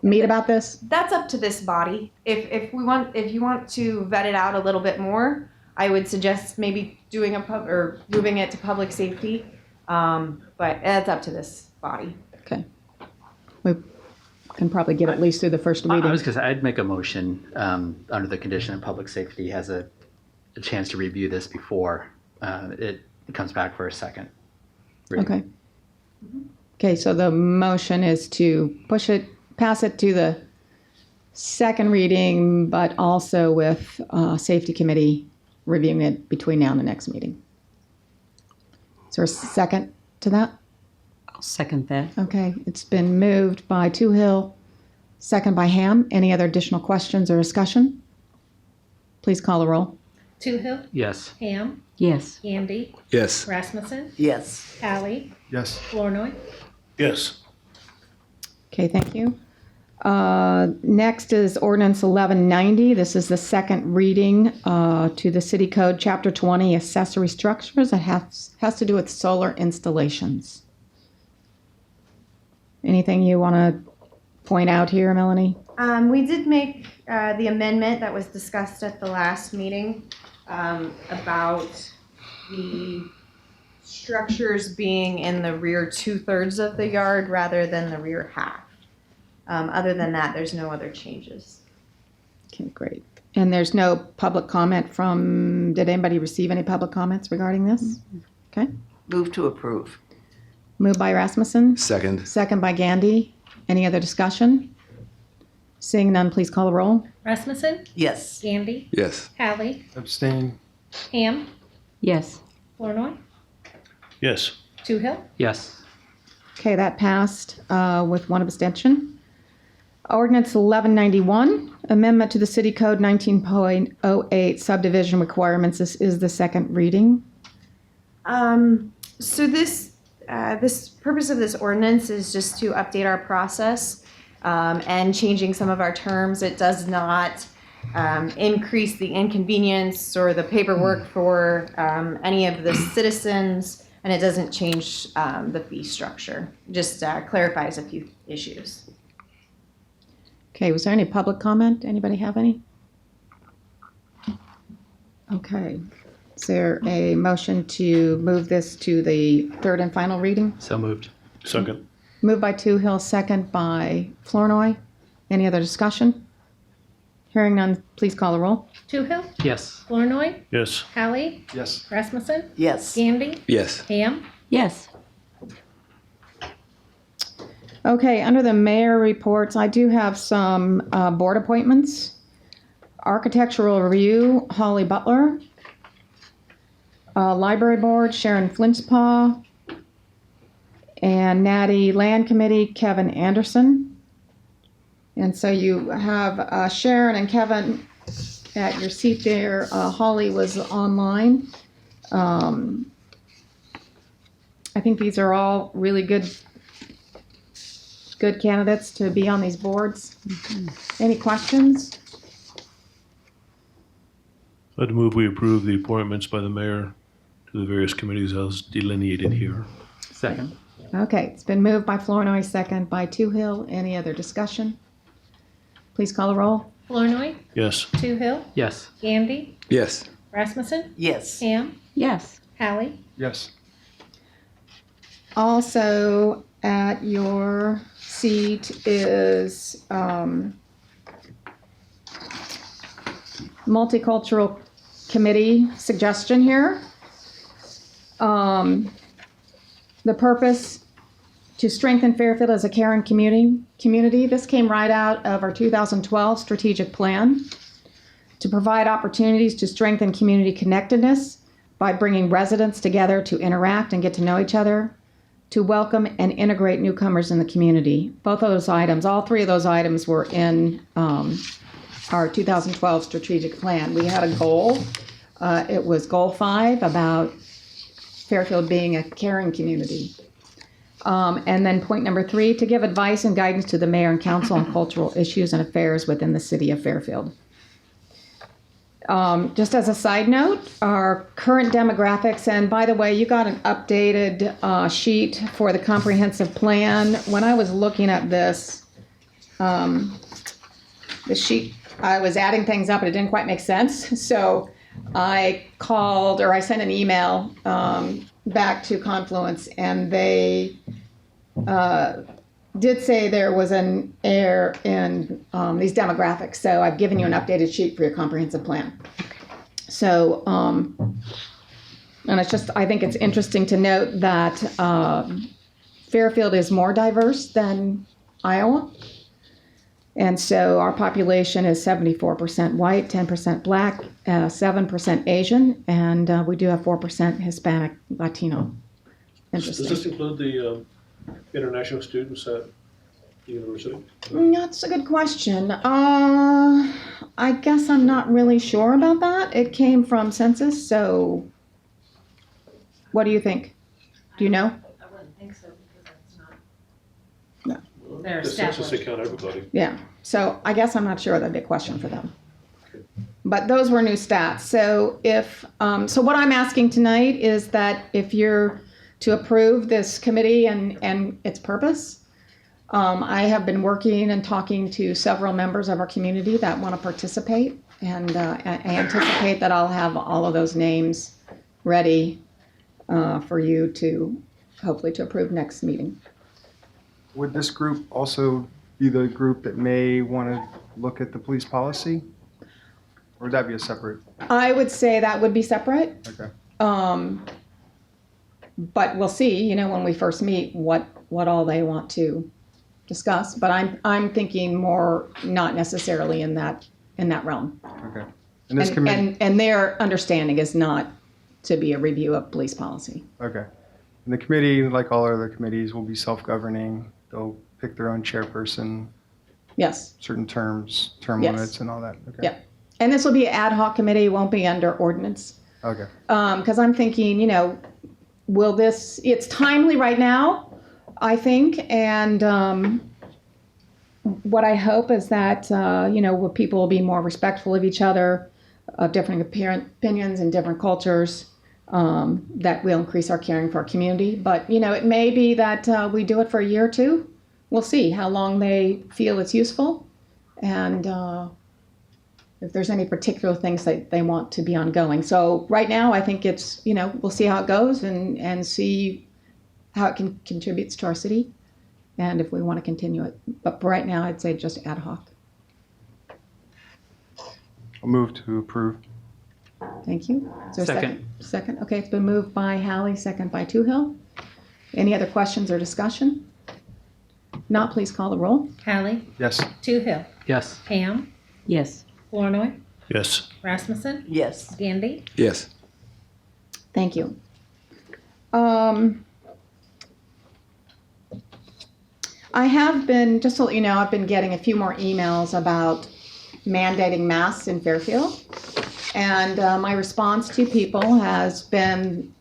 meet about this? That's up to this body. If you want to vet it out a little bit more, I would suggest maybe doing or moving it to Public Safety. But that's up to this body. Okay. We can probably get at least through the first reading. I was going to say, I'd make a motion under the condition that Public Safety has a chance to review this before it comes back for a second reading. Okay. Okay, so the motion is to pass it to the second reading, but also with Safety Committee reviewing it between now and the next meeting. Is there a second to that? I'll second that. Okay, it's been moved by Toohill, second by Ham. Any other additional questions or discussion? Please call the roll. Toohill, Yes. Ham, Yes. Andy, Yes. Rasmussen, Yes. Hallie, Yes. Flournoy. Yes. Okay, thank you. Next is Ordinance 1190. This is the second reading to the City Code, Chapter 20, Accessory Structures. It has to do with solar installations. Anything you want to point out here, Melanie? We did make the amendment that was discussed at the last meeting about the structures being in the rear 2/3 of the yard rather than the rear half. Other than that, there's no other changes. Okay, great. And there's no public comment did anybody receive any public comments regarding this? Okay. Move to approve. Moved by Rasmussen, Second. second by Gandy. Any other discussion? Seeing none, please call the roll. Rasmussen? Yes. Gandy? Yes. Hallie? Abstain. Ham? Yes. Flournoy? Yes. Toohill? Yes. Okay, that passed with one abstention. Ordinance 1191, amendment to the City Code 19.08 subdivision requirements. This is the second reading. So this purpose of this ordinance is just to update our process and changing some of our terms. It does not increase the inconvenience or the paperwork for any of the citizens, and it doesn't change the fee structure. Just clarifies a few issues. Okay, was there any public comment? Anybody have any? Okay. Is there a motion to move this to the third and final reading? So moved. Second. Moved by Toohill, second by Flournoy. Any other discussion? Hearing none, please call the roll. Toohill? Yes. Flournoy? Yes. Hallie? Yes. Rasmussen? Yes. Gandy? Yes. Ham? Yes. Okay, under the mayor reports, I do have some board appointments. Architectural Review, Holly Butler. Library Board, Sharon Flintspaw. And Natty Land Committee, Kevin Anderson. And so you have Sharon and Kevin at your seat there. Holly was online. I think these are all really good candidates to be on these boards. Any questions? I'd move we approve the appointments by the mayor to the various committees as delineated here. Second. Okay, it's been moved by Flournoy, second by Toohill. Any other discussion? Please call the roll. Flournoy? Yes. Toohill? Yes. Gandy? Yes. Rasmussen? Yes. Ham? Yes. Hallie? Yes. Also at your seat is Multicultural Committee suggestion here. The purpose to strengthen Fairfield as a caring community. This came right out of our 2012 strategic plan to provide opportunities to strengthen community connectedness by bringing residents together to interact and get to know each other, to welcome and integrate newcomers in the community. Both of those items, all three of those items were in our 2012 strategic plan. We had a goal. It was goal 5 about Fairfield being a caring community. And then point number 3, to give advice and guidance to the mayor and council on cultural issues and affairs within the city of Fairfield. Just as a side note, our current demographics, and by the way, you got an updated sheet for the comprehensive plan. When I was looking at this, the sheet, I was adding things up and it didn't quite make sense. So I sent an email back to Confluence, and they did say there was an error in these demographics. So I've given you an updated sheet for your comprehensive plan. So, and it's just, I think it's interesting to note that Fairfield is more diverse than Iowa. And so our population is 74% white, 10% black, 7% Asian, and we do have 4% Hispanic, Latino. Does Interesting. this include the international students at the university? That's a good question. I guess I'm not really sure about that. It came from census, so what do you think? Do you know? I wouldn't think so because that's not. No. They're The census, established. they count everybody. Yeah, so I guess I'm not sure. That'd be a question for them. But those were new stats. So so what I'm asking tonight is that if you're to approve this committee and its purpose, I have been working and talking to several members of our community that want to participate, and I anticipate that I'll have all of those names ready for you to hopefully to approve next meeting. Would this group also be the group that may want to look at the police policy? Or would that be a separate? I would say that would be separate. Okay. But we'll see, when we first meet, what all they want to discuss, but I'm thinking more not necessarily in that realm. Okay. And this committee. And their understanding is not to be a review of police policy. Okay. And the committee, like all other committees, will be self-governing. They'll pick their own chairperson, Yes. certain terms, term Yes. limits, and all that. Okay. Yeah. And this will be an ad hoc committee. It won't be under ordinance. Okay. Because I'm thinking, it's timely right now, I think, and what I hope is that, people will be more respectful of each other, of different opinions and different cultures, that will increase our caring for our community. But, it may be that we do it for a year or two. We'll see how long they feel it's useful, and if there's any particular things that they want to be ongoing. So right now, I think it's, we'll see how it goes and see how it contributes to our city and if we want to continue it. But for right now, I'd say just ad hoc. I'll move to approve. Thank you. Is there a Second. Second. Okay, it's been moved by Hallie, second by Toohill. Any other questions or discussion? Not, please call the roll. Hallie, Yes. Toohill, Yes. Pam, Yes. Flournoy, Yes. Rasmussen, Yes. Gandy. Yes. Thank you. I have been, just to let you know, I've been getting a few more emails about mandating masks in Fairfield. And my response to people has been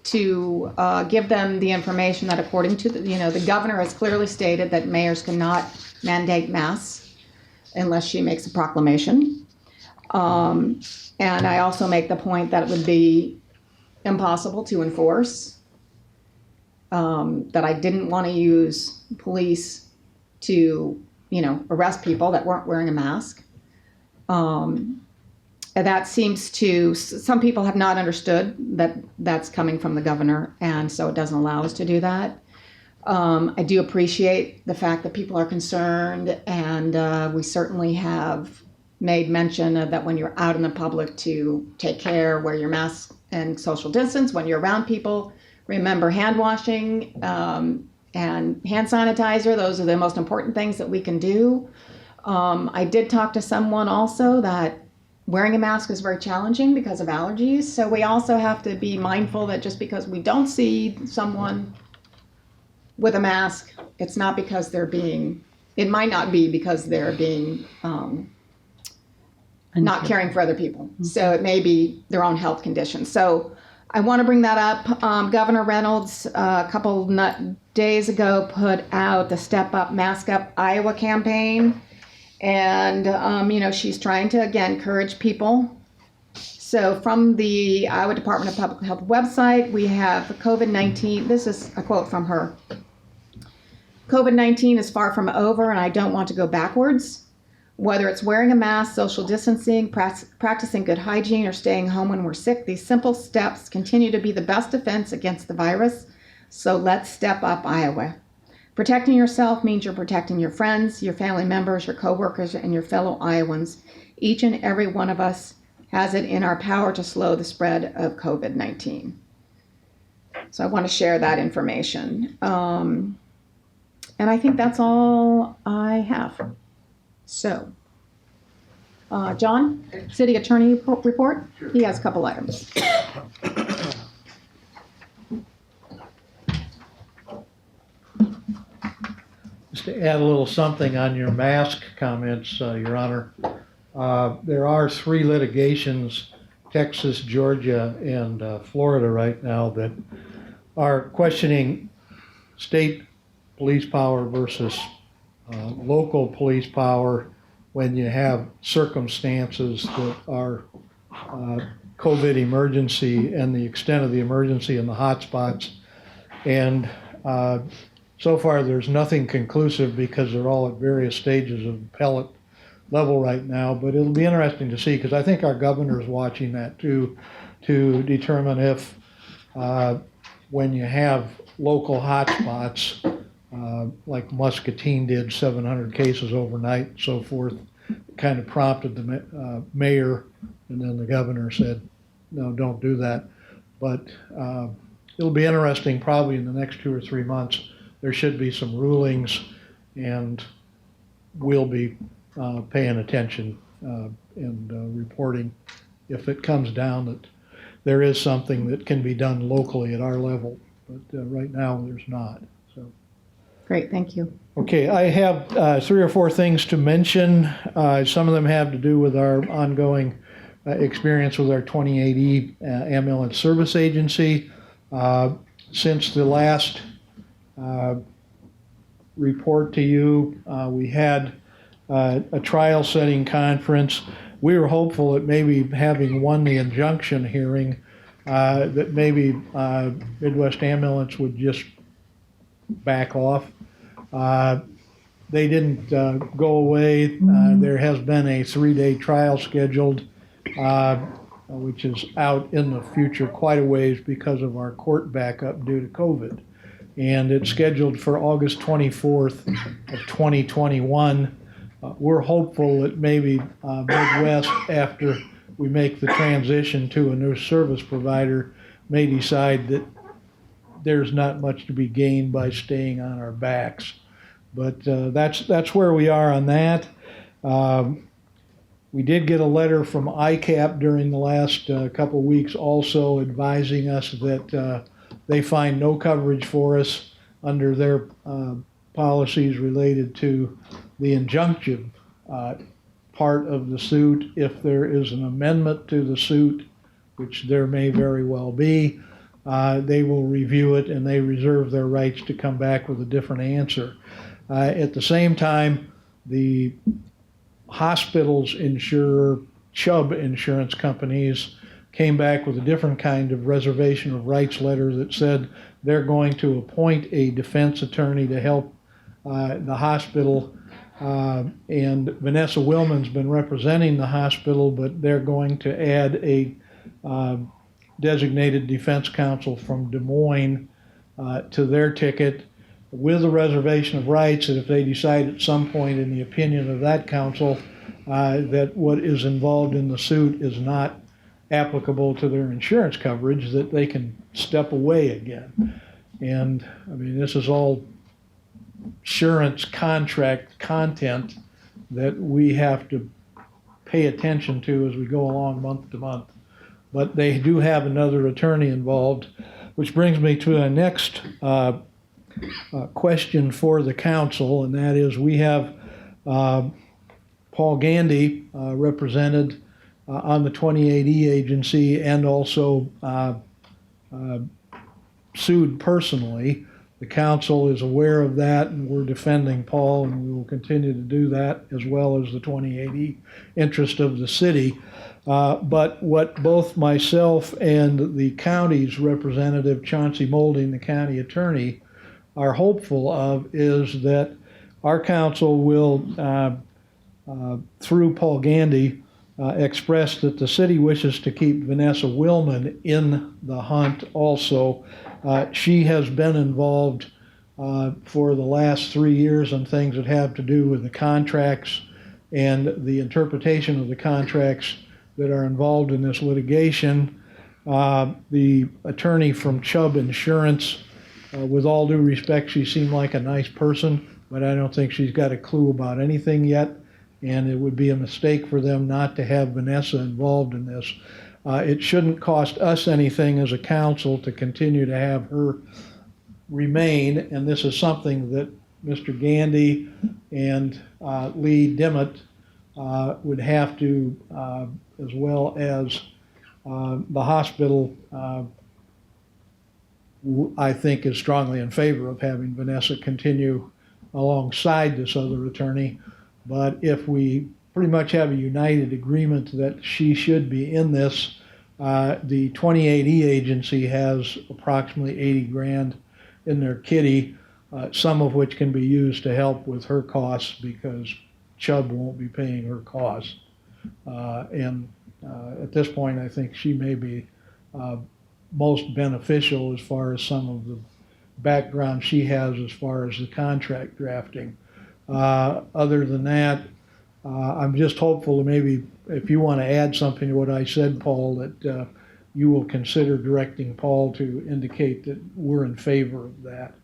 to give them the information that according to, the governor has clearly stated that mayors cannot mandate masks unless she makes a proclamation. And I also make the point that it would be impossible to enforce, that I didn't want to use police to, arrest people that weren't wearing a mask. And that seems to, some people have not understood that that's coming from the governor, and so it doesn't allow us to do that. I do appreciate the fact that people are concerned, and we certainly have made mention of that when you're out in the public to take care, wear your mask and social distance. When you're around people, remember hand washing and hand sanitizer. Those are the most important things that we can do. I did talk to someone also that wearing a mask is very challenging because of allergies. So we also have to be mindful that just because we don't see someone with a mask, it's not because it might not be because they're being not caring for other people. Mm-hmm. So it may be their own health condition. So I want to bring that up. Governor Reynolds, a couple days ago, put out the Step Up, Mask Up Iowa campaign. And, she's trying to, again, encourage people. So from the Iowa Department of Public Health website, we have COVID-19. This is a quote from her. COVID-19 is far from over, and I don't want to go backwards. Whether it's wearing a mask, social distancing, practicing good hygiene, or staying home when we're sick, these simple steps continue to be the best defense against the virus. So let's step up, Iowa. Protecting yourself means you're protecting your friends, your family members, your coworkers, and your fellow Iowans. Each and every one of us has it in our power to slow the spread of COVID-19. So I want to share that information. And I think that's all I have. So, John, City Attorney report. He has a couple items. Just to add a little something on your mask comments, Your Honor. There are 3 litigations, Texas, Georgia, and Florida right now, that are questioning state police power versus local police power when you have circumstances that are COVID emergency and the extent of the emergency in the hot spots. And so far, there's nothing conclusive because they're all at various stages of appellate level right now. But it'll be interesting to see, because I think our governor is watching that too, to determine if when you have local hotspots, like Muscatine did, 700 cases overnight and so forth, kind of prompted the mayor, and then the governor said, no, don't do that. But it'll be interesting, probably in the next 2 or 3 months. There should be some rulings, and we'll be paying attention and reporting if it comes down that there is something that can be done locally at our level. But right now, there's not. So. Great, thank you. Okay, I have 3 or 4 things to mention. Some of them have to do with our ongoing experience with our 28E ambulance service agency. Since the last report to you, we had a trial setting conference. We were hopeful that maybe having won the injunction hearing, that maybe Midwest Ambulance would just back off. They didn't go away. There has been a 3-day trial scheduled, which is out in the future quite a ways because of our court backup due to COVID. And it's scheduled for August 24th of 2021. We're hopeful that maybe Midwest, after we make the transition to a new service provider, may decide that there's not much to be gained by staying on our backs. But that's where we are on that. We did get a letter from ICAP during the last couple weeks also advising us that they find no coverage for us under their policies related to the injunctive part of the suit. If there is an amendment to the suit, which there may very well be, they will review it and they reserve their rights to come back with a different answer. At the same time, the hospitals insurer, Chubb insurance companies, came back with a different kind of reservation of rights letter that said they're going to appoint a defense attorney to help the hospital. And Vanessa Willman's been representing the hospital, but they're going to add a designated defense counsel from Des Moines to their ticket with a reservation of rights that if they decide at some point in the opinion of that counsel that what is involved in the suit is not applicable to their insurance coverage, that they can step away again. And I mean, this is all insurance contract content that we have to pay attention to as we go along month to month. But they do have another attorney involved, which brings me to the next question for the council, and that is we have Paul Gandy represented on the 28E agency and also sued personally. The council is aware of that, and we're defending Paul, and we will continue to do that, as well as the 28E interest of the city. But what both myself and the county's representative, Chauncey Molding, the county attorney, are hopeful of is that our council will, through Paul Gandy, express that the city wishes to keep Vanessa Willman in the hunt also. She has been involved for the last 3 years on things that have to do with the contracts and the interpretation of the contracts that are involved in this litigation. The attorney from Chubb Insurance, with all due respect, she seemed like a nice person, but I don't think she's got a clue about anything yet, and it would be a mistake for them not to have Vanessa involved in this. It shouldn't cost us anything as a council to continue to have her remain, and this is something that Mr. Gandy and Lee Dimmitt would have to, as well as the hospital, I think is strongly in favor of having Vanessa continue alongside this other attorney. But if we pretty much have a united agreement that she should be in this, the 28E agency has approximately 80 grand in their kitty, some of which can be used to help with her costs because Chubb won't be paying her costs. At this point, I think she may be most beneficial as far as some of the background she has as far as the contract drafting. Other than that, I'm just hopeful that maybe if you want to add something to what I said, Paul, that you will consider directing Paul to indicate that we're in favor of that,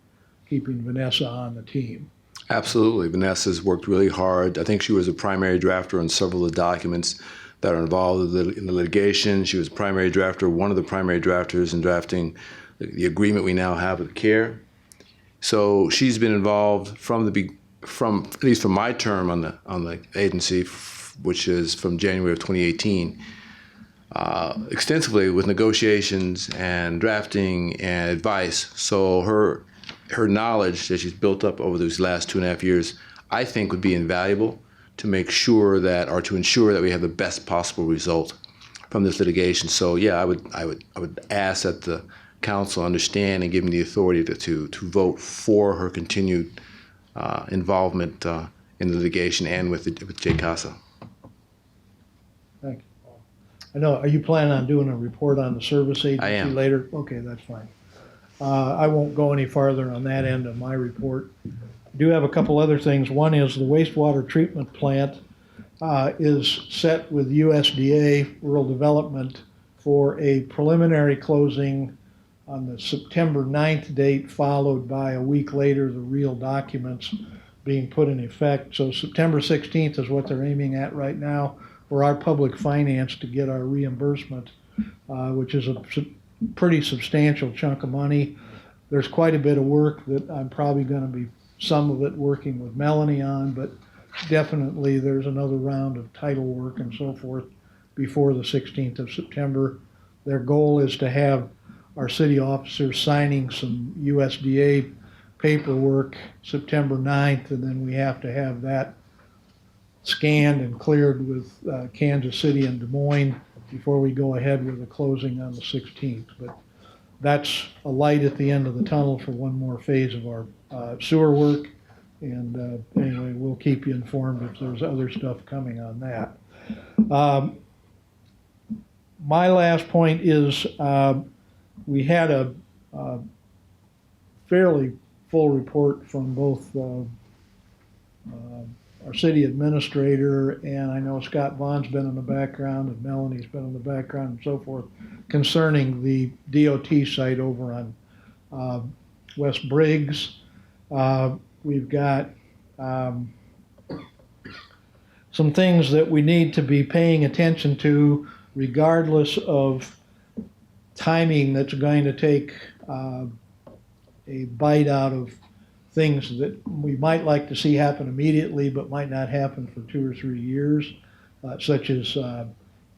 keeping Vanessa on the team. Absolutely. Vanessa's worked really hard. I think she was a primary drafter on several of the documents that are involved in the litigation. She was primary drafter, one of the primary drafters in drafting the agreement we now have with CARE. So she's been involved from at least from my term on the agency, which is from January of 2018, extensively with negotiations and drafting and advice. So her knowledge that she's built up over those last 2.5 years, I think would be invaluable to make sure that, or to ensure that we have the best possible result from this litigation. So yeah, I would ask that the council understand and give me the authority to vote for her continued involvement in the litigation and with JCASA. Thank you, Paul. I know, are you planning on doing a report on the service agency I am. later? Okay, that's fine. I won't go any farther on that end of my report. I do have a couple other things. One is the wastewater treatment plant is set with USDA Rural Development for a preliminary closing on the September 9th date, followed by a week later the real documents being put in effect. So September 16th is what they're aiming at right now for our public finance to get our reimbursement, which is a pretty substantial chunk of money. There's quite a bit of work that I'm probably going to be, some of it working with Melanie on, but definitely there's another round of title work and so forth before the 16th of September. Their goal is to have our city officers signing some USDA paperwork September 9th, and then we have to have that scanned and cleared with Kansas City and Des Moines before we go ahead with the closing on the 16th. But that's a light at the end of the tunnel for one more phase of our sewer work. And anyway, we'll keep you informed if there's other stuff coming on that. My last point is we had a fairly full report from both our city administrator, and I know Scott Vaughn's been in the background and Melanie's been in the background and so forth, concerning the DOT site over on West Briggs. We've got some things that we need to be paying attention to regardless of timing that's going to take a bite out of things that we might like to see happen immediately but might not happen for 2 or 3 years, such as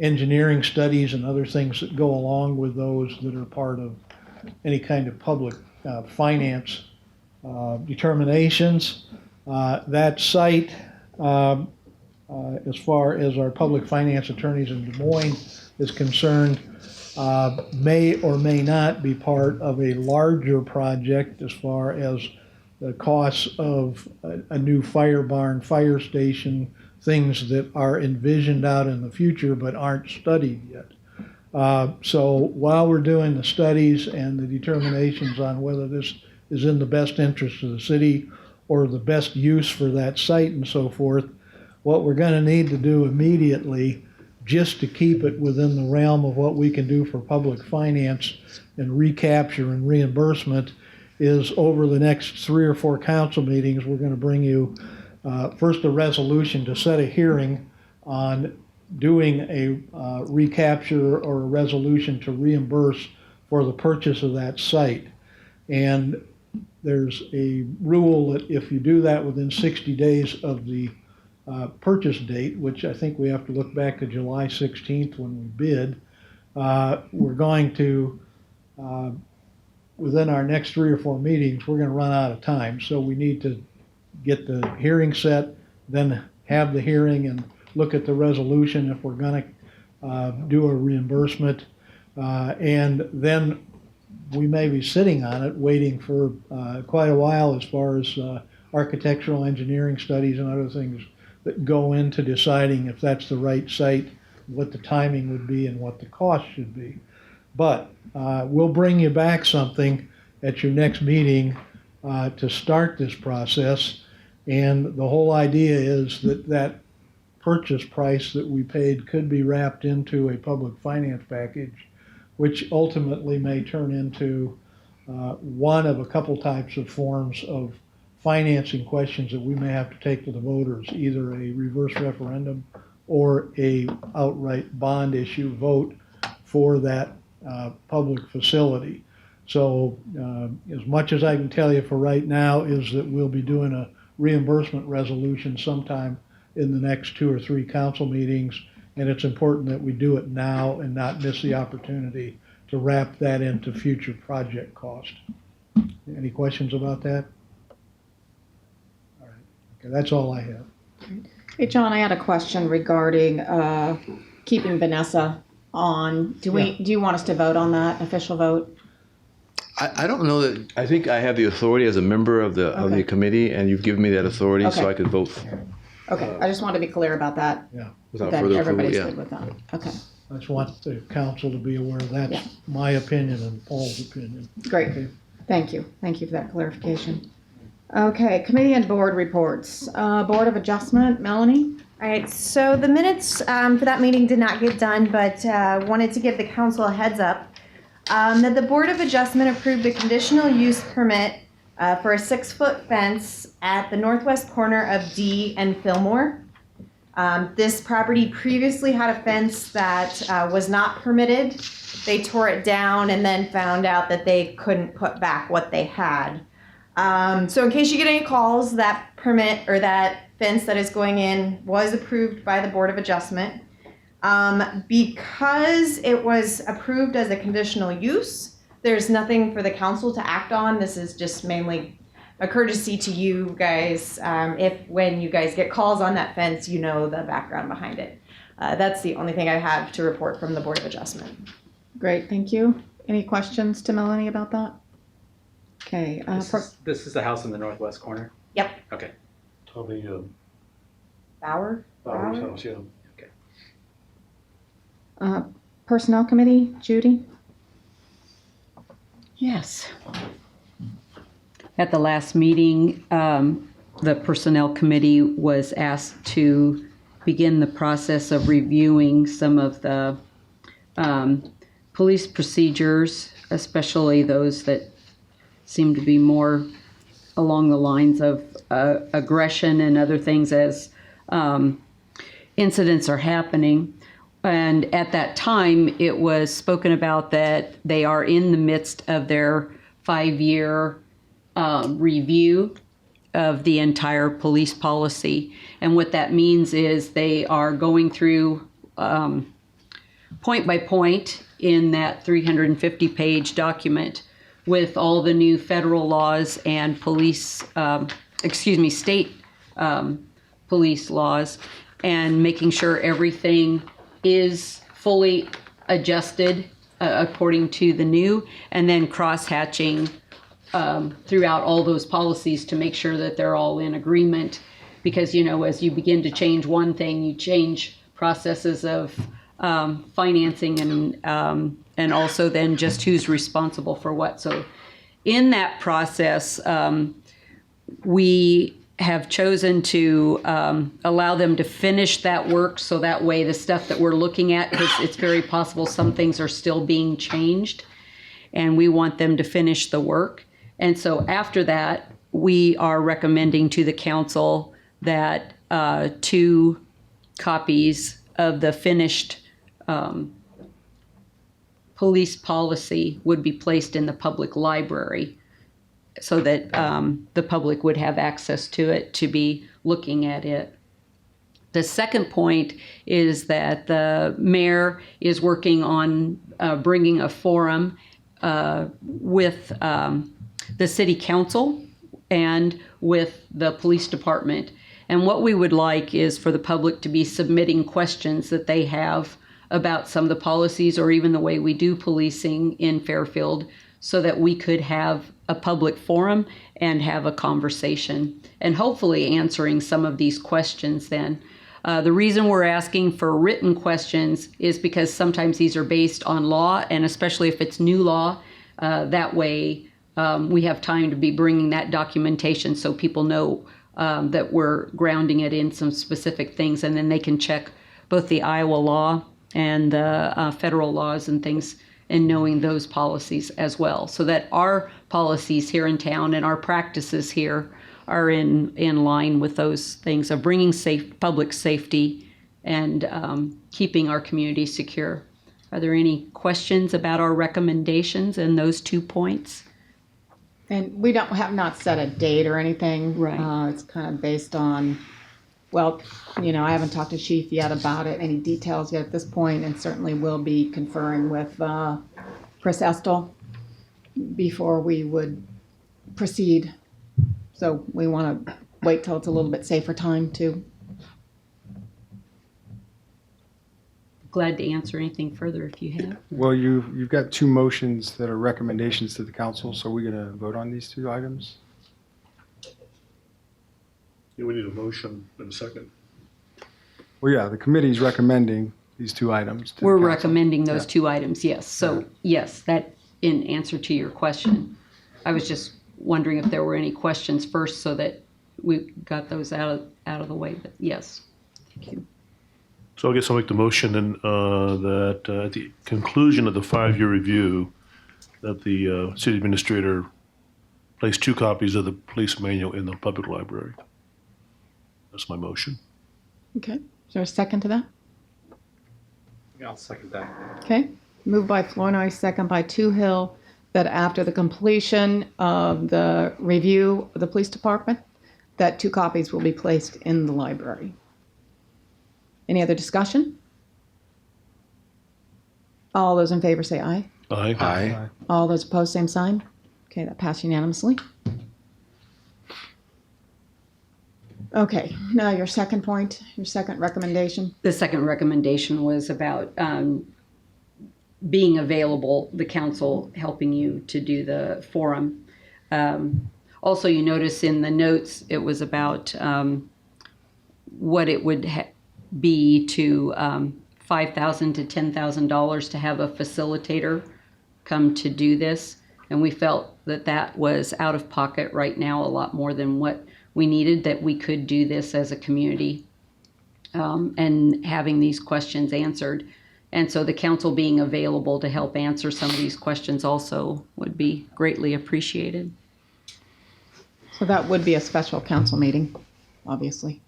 engineering studies and other things that go along with those that are part of any kind of public finance determinations. That site, as far as our public finance attorneys in Des Moines is concerned, may or may not be part of a larger project as far as the costs of a new fire barn, fire station, things that are envisioned out in the future but aren't studied yet. So while we're doing the studies and the determinations on whether this is in the best interest of the city or the best use for that site and so forth, what we're going to need to do immediately, just to keep it within the realm of what we can do for public finance and recapture and reimbursement, is over the next 3 or 4 council meetings, we're going to bring you first a resolution to set a hearing on doing a recapture or a resolution to reimburse for the purchase of that site. And there's a rule that if you do that within 60 days of the purchase date, which I think we have to look back to July 16th when we bid, we're going to, within our next 3 or 4 meetings, we're going to run out of time. So we need to get the hearing set, then have the hearing and look at the resolution if we're going to do a reimbursement. And then we may be sitting on it waiting for quite a while as far as architectural engineering studies and other things that go into deciding if that's the right site, what the timing would be, and what the cost should be. But we'll bring you back something at your next meeting to start this process. And the whole idea is that that purchase price that we paid could be wrapped into a public finance package, which ultimately may turn into one of a couple types of forms of financing questions that we may have to take to the voters, either a reverse referendum or a outright bond issue vote for that public facility. So as much as I can tell you for right now is that we'll be doing a reimbursement resolution sometime in the next 2 or 3 council meetings, and it's important that we do it now and not miss the opportunity to wrap that into future project cost. Any questions about that? All right. Okay, that's all I have. Hey, John, I had a question regarding keeping Vanessa on. Do you want us to vote on that, official vote? I don't know that, I think I have the authority as a member of the committee, and you've given me that authority, so Okay. I could vote Okay, I just wanted to be clear about that, Yeah, without that further approval, everybody's yeah. good with that. Okay, I just want the council to be aware that's Yeah. my opinion and Paul's opinion. great. Thank you. Thank you for that clarification. Okay, committee and board reports. Board of Adjustment, Melanie? All right, so the minutes for that meeting did not get done, but wanted to give the council a heads up that the Board of Adjustment approved a conditional use permit for a 6-foot fence at the northwest corner of D and Fillmore. This property previously had a fence that was not permitted. They tore it down and then found out that they couldn't put back what they had. So in case you get any calls, that permit or that fence that is going in was approved by the Board of Adjustment. Because it was approved as a conditional use, there's nothing for the council to act on. This is just mainly a courtesy to you guys. If when you guys get calls on that fence, you know the background behind it. That's the only thing I have to report from the Board of Adjustment. Great, thank you. Any questions to Melanie about that? Okay. This is the house in the northwest corner? Yep. Okay. Tommy Bauer's house, yeah. Personnel Committee, Judy? Yes. At the last meeting, the Personnel Committee was asked to begin the process of reviewing some of the police procedures, especially those that seem to be more along the lines of aggression and other things as incidents are happening. And at that time, it was spoken about that they are in the midst of their 5-year review of the entire police policy. And what that means is they are going through point by point in that 350-page document with all the new federal laws and state police laws, and making sure everything is fully adjusted according to the new, and then cross-hatching throughout all those policies to make sure that they're all in agreement. Because, you know, as you begin to change one thing, you change processes of financing and also then just who's responsible for what. So in that process, we have chosen to allow them to finish that work, so that way the stuff that we're looking at, because it's very possible some things are still being changed, and we want them to finish the work. And so after that, we are recommending to the council that 2 copies of the finished police policy would be placed in the public library, so that the public would have access to it to be looking at it. The second point is that the mayor is working on bringing a forum with the city council and with the police department. And what we would like is for the public to be submitting questions that they have about some of the policies or even the way we do policing in Fairfield, so that we could have a public forum and have a conversation, and hopefully answering some of these questions then. The reason we're asking for written questions is because sometimes these are based on law, and especially if it's new law, that way we have time to be bringing that documentation so people know that we're grounding it in some specific things, and then they can check both the Iowa law and the federal laws and things, and knowing those policies as well, so that our policies here in town and our practices here are in line with those things of bringing public safety and keeping our community secure. Are there any questions about our recommendations in those 2 points? And we have not set a date or anything. Right. It's kind of based on, well, I haven't talked to Chief yet about it, any details yet at this point, and certainly will be conferring with Chris Estel before we would proceed. So we want to wait till it's a little bit safer time too. Glad to answer anything further if you have. Well, you've got 2 motions that are recommendations to the council, so we're going to vote on these 2 items? Yeah, we need a motion and a second. Well, yeah, the committee's recommending these 2 items. to the We're council. recommending those Yeah. 2 items, yes. So, yes, that in answer to your question. I was just wondering if there were any questions first so that we got those out of the way, but yes. Thank you. So I guess I'll make the motion and that at the conclusion of the 5-year review, that the city administrator place 2 copies of the police manual in the public library. That's my motion. Okay. Is there a second to that? Yeah, I'll second that. Okay. Moved by Flournoy, second by Toohill, that after the completion of the review of the police department, that 2 copies will be placed in the library. Any other discussion? All those in favor say aye. Aye. Aye. All those opposed, same sign. Okay, that passed unanimously. Okay, now your second point, your second recommendation. The second recommendation was about being available, the council helping you to do the forum. Also, you notice in the notes, it was about what it would be to $5,000 to $10,000 to have a facilitator come to do this. And we felt that that was out of pocket right now, a lot more than what we needed, that we could do this as a community and having these questions answered. And so the council being available to help answer some of these questions also would be greatly appreciated. So that would be a special council meeting, obviously,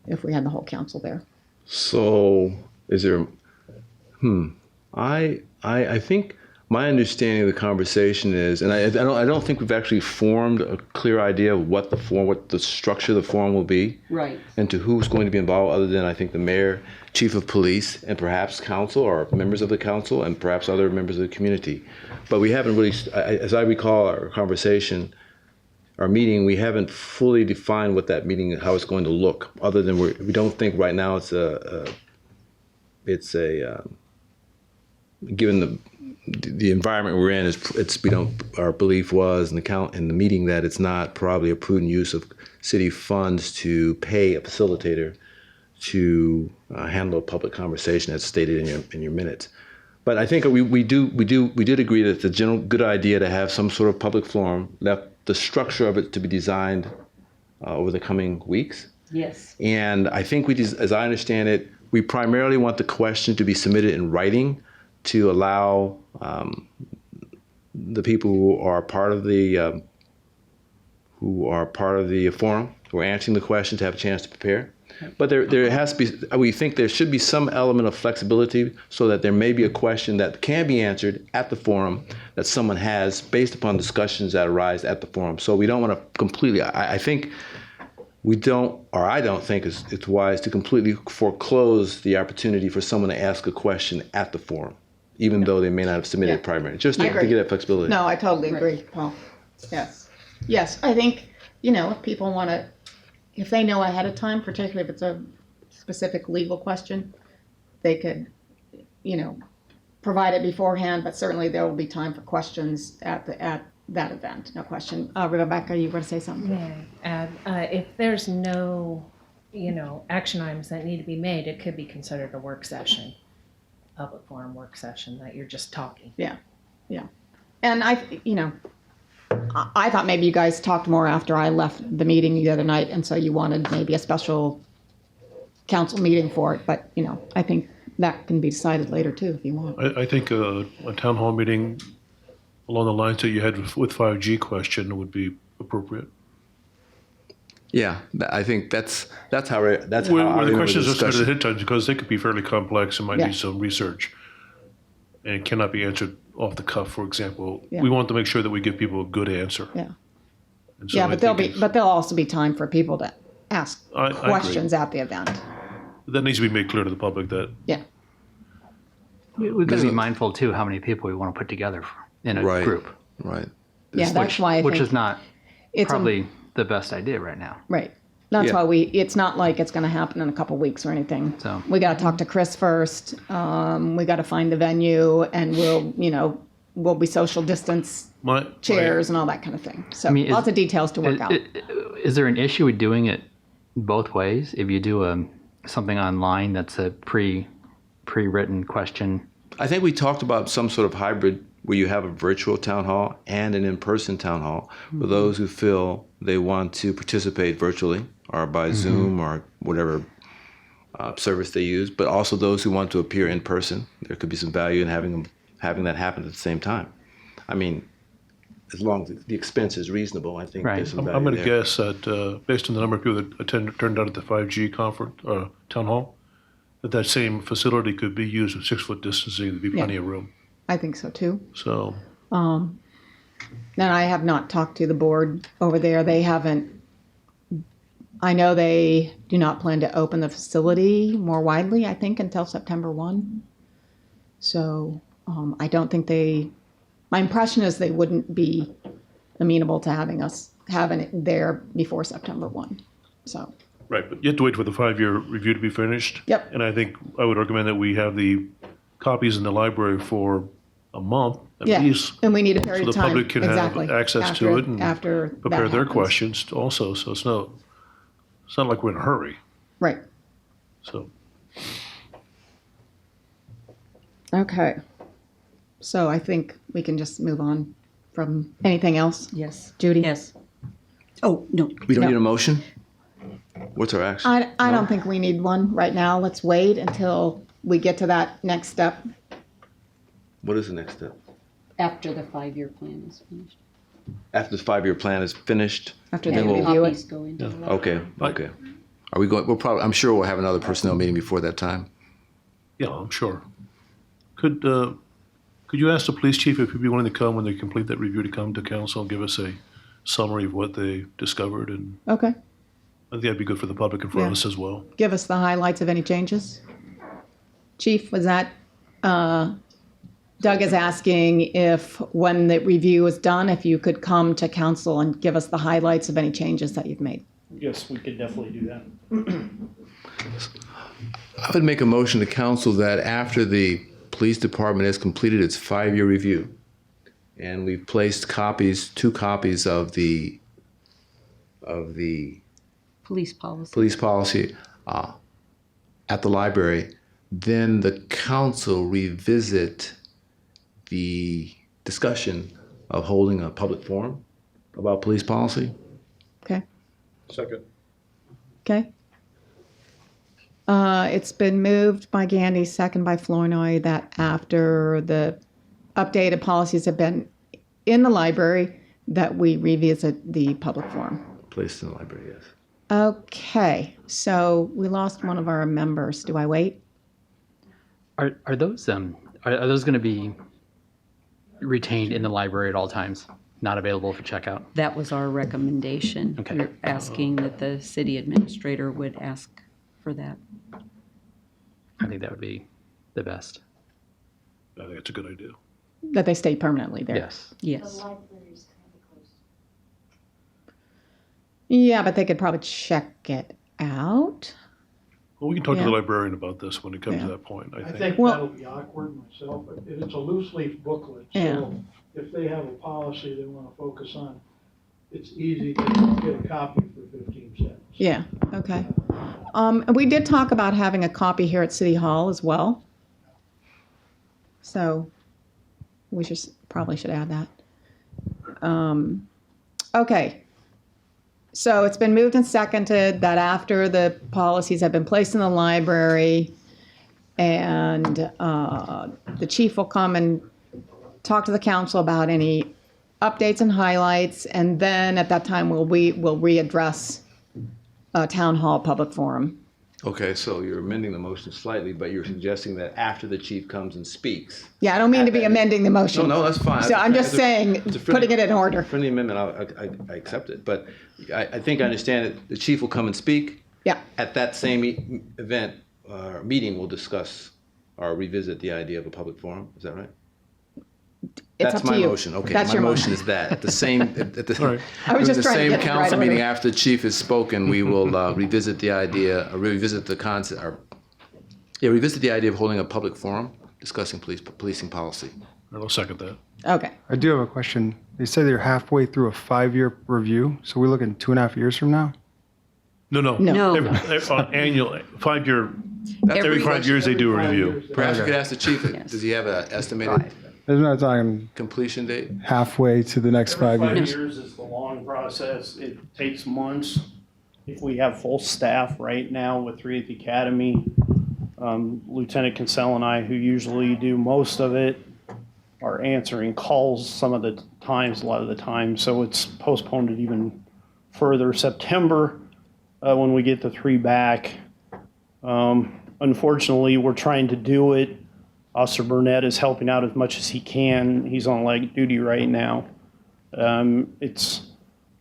if we had the whole council there. So is there, I think my understanding of the conversation is, and I don't think we've actually formed a clear idea of what the structure of the forum will be. Right. And to who's going to be involved, other than I think the mayor, chief of police, and perhaps council or members of the council, and perhaps other members of the community. But we haven't really, as I recall our conversation, our meeting, we haven't fully defined what that meeting, how it's going to look, other than we don't think right now it's given the environment we're in, our belief was in the meeting that it's not probably a prudent use of city funds to pay a facilitator to handle a public conversation as stated in your minutes. But I think we did agree that it's a general good idea to have some sort of public forum, left the structure of it to be designed over the coming weeks. Yes. And I think as I understand it, we primarily want the question to be submitted in writing to allow the people who are part of the forum, who are answering the question, to have a chance to prepare. But there has to be, we think there should be some element of flexibility so that there may be a question that can be answered at the forum that someone has based upon discussions that arise at the forum. So we don't want to completely, I think we don't, or I don't think it's wise to completely foreclose the opportunity for someone to ask a question at the forum, even though they may not have submitted primarily, just to get that flexibility. No, I totally agree, Paul. Yes. Yes, I think, if people want to, if they know ahead of time, particularly if it's a specific legal question, they could, provide it beforehand, but certainly there will be time for questions at that event, no question. Rebecca, you were going to say something? May I add, if there's no, action items that need to be made, it could be considered a work session, public forum work session, that you're just talking. Yeah. And I thought maybe you guys talked more after I left the meeting the other night, and so you wanted maybe a special council meeting for it. But, I think that can be decided later, too, if you want. I think a town hall meeting along the lines that you had with 5G question would be appropriate. Yeah, I think that's how I Where the remember questions are submitted discussion. ahead of time, because they could be fairly complex and might Yeah. need some research, and cannot be answered off the cuff. For example, Yeah. we want to make sure that we give people a good answer. Yeah. And so Yeah, I but think there'll also be time for people to ask I agree. questions at the event. that needs to be made clear to the public that Yeah. We've got to be mindful too how many people we want to put together in a Right. group, Right. Yeah, that's why I which think is not it's probably the best idea right now. right. That's Yeah. why it's not like it's going to happen in a couple weeks or anything. So- we got to talk to Chris first. We got to find the venue, and we'll be social distance chairs and all that kind of thing. So I mean, lots of details to work out. Is there an issue with doing it both ways? If you do something online that's a pre-written question. I think we talked about some sort of hybrid where you have a virtual town hall and an in-person town hall for those who feel they want to participate virtually or by Zoom or whatever service they use, but also those who want to appear in person. There could be some value in having that happen at the same time. I mean, as long as the expense is reasonable, I think there's some value I'm going to there. guess that based on the number of people that turned out at the 5G conference town hall, that same facility could be used with 6-foot distancing. There'd be plenty of room. I think so too. So And I have not talked to the board over there. They haven't. I know they do not plan to open the facility more widely, I think, until September 1. So I don't think my impression is they wouldn't be amenable to having it there before September 1. So. right, but you have to wait for the 5-year review to be finished. Yep. And I think I would recommend that we have the copies in the library for a month at Yeah, least. and we need a period so of the time. public can Exactly. have access after, to it and after prepare that their happens. questions also. So it's not like we're in a hurry. Right. So Okay. So I think we can just move on from anything else. Yes. Judy? Yes. Oh, no. We don't No. need a motion? What's our action? I don't think we need one right now. Let's wait until we get to that next step. What is the next step? After the 5-year plan is finished. After the 5-year plan is finished? After then they we'll- review Copies it. go into the Okay, okay. Are we going, I'm sure we'll have another personnel meeting before that time. yeah, I'm sure. Could you ask the police chief if he'd be willing to come when they complete that review to come to council and give us a summary of what they discovered? And Okay. I think that'd be good for the public and for Yeah. us as well. Give us the highlights of any changes. Chief, was that, Doug is asking if when the review is done, if you could come to council and give us the highlights of any changes that you've made. Yes, we could definitely do that. I would make a motion to council that after the police department has completed its 5-year review, and we've placed two copies of the police policy. police policy at the library, then the council revisit the discussion of holding a public forum about police policy. Okay. Second. Okay. It's been moved by Gandy, second by Flournoy, that after the updated policies have been in the library, that we revisit the public forum. Placed in the library, yes. Okay, so we lost one of our members. Do I wait? Are those going to be retained in the library at all times, not available for checkout? That was our recommendation. Okay. We're asking that the city administrator would ask for that. I think that would be the best. I think it's a good idea. That they stay permanently there? Yes. Yes. Yeah, but they could probably check it out. Well, we can talk to Yeah. the librarian about this when it comes Yeah. to that point, I I think. think Well- that'll be awkward myself. It's a loose leaf booklet, Yeah. so if they have a policy they want to focus on, it's easy to get a copy for 15 cents. Yeah, okay. We did talk about having a copy here at City Hall as well. So we probably should add that. Okay. So it's been moved and seconded that after the policies have been placed in the library and the chief will come and talk to the council about any updates and highlights, and then at that time we'll readdress town hall public forum. Okay, so you're amending the motion slightly, but you're suggesting that after the chief comes and speaks. Yeah, I don't mean to be amending the motion. No, that's fine. So I'm just saying, putting it in order. Friendly amendment, I accept it, but I think I understand it. The chief will come and speak. Yeah. At that same event, meeting, we'll discuss or revisit the idea of a public forum. Is that right? It's That's up to my you. motion. Okay, That's my your motion is that at the same I was just the trying to same get the right council meeting order. after the chief has spoken, we will revisit the idea, revisit the concept, revisit the idea of holding a public forum discussing policing policy. I'll second that. Okay. I do have a question. They say they're halfway through a 5-year review, so we're looking 2.5 years from now? No. Annual, 5-year, every 5 years they do a review. Perhaps you could ask the chief, does he have an estimated There's no time completion date? halfway to the next 5 5 years. years is the long process. It takes months. If we have full staff right now with 3 at the academy, Lieutenant Kinsella and I, who usually do most of it, are answering calls some of the times, a lot of the time. So it's postponed it even further. September, when we get the 3 back. Unfortunately, we're trying to do it. Officer Burnett is helping out as much as he can. He's on light duty right now.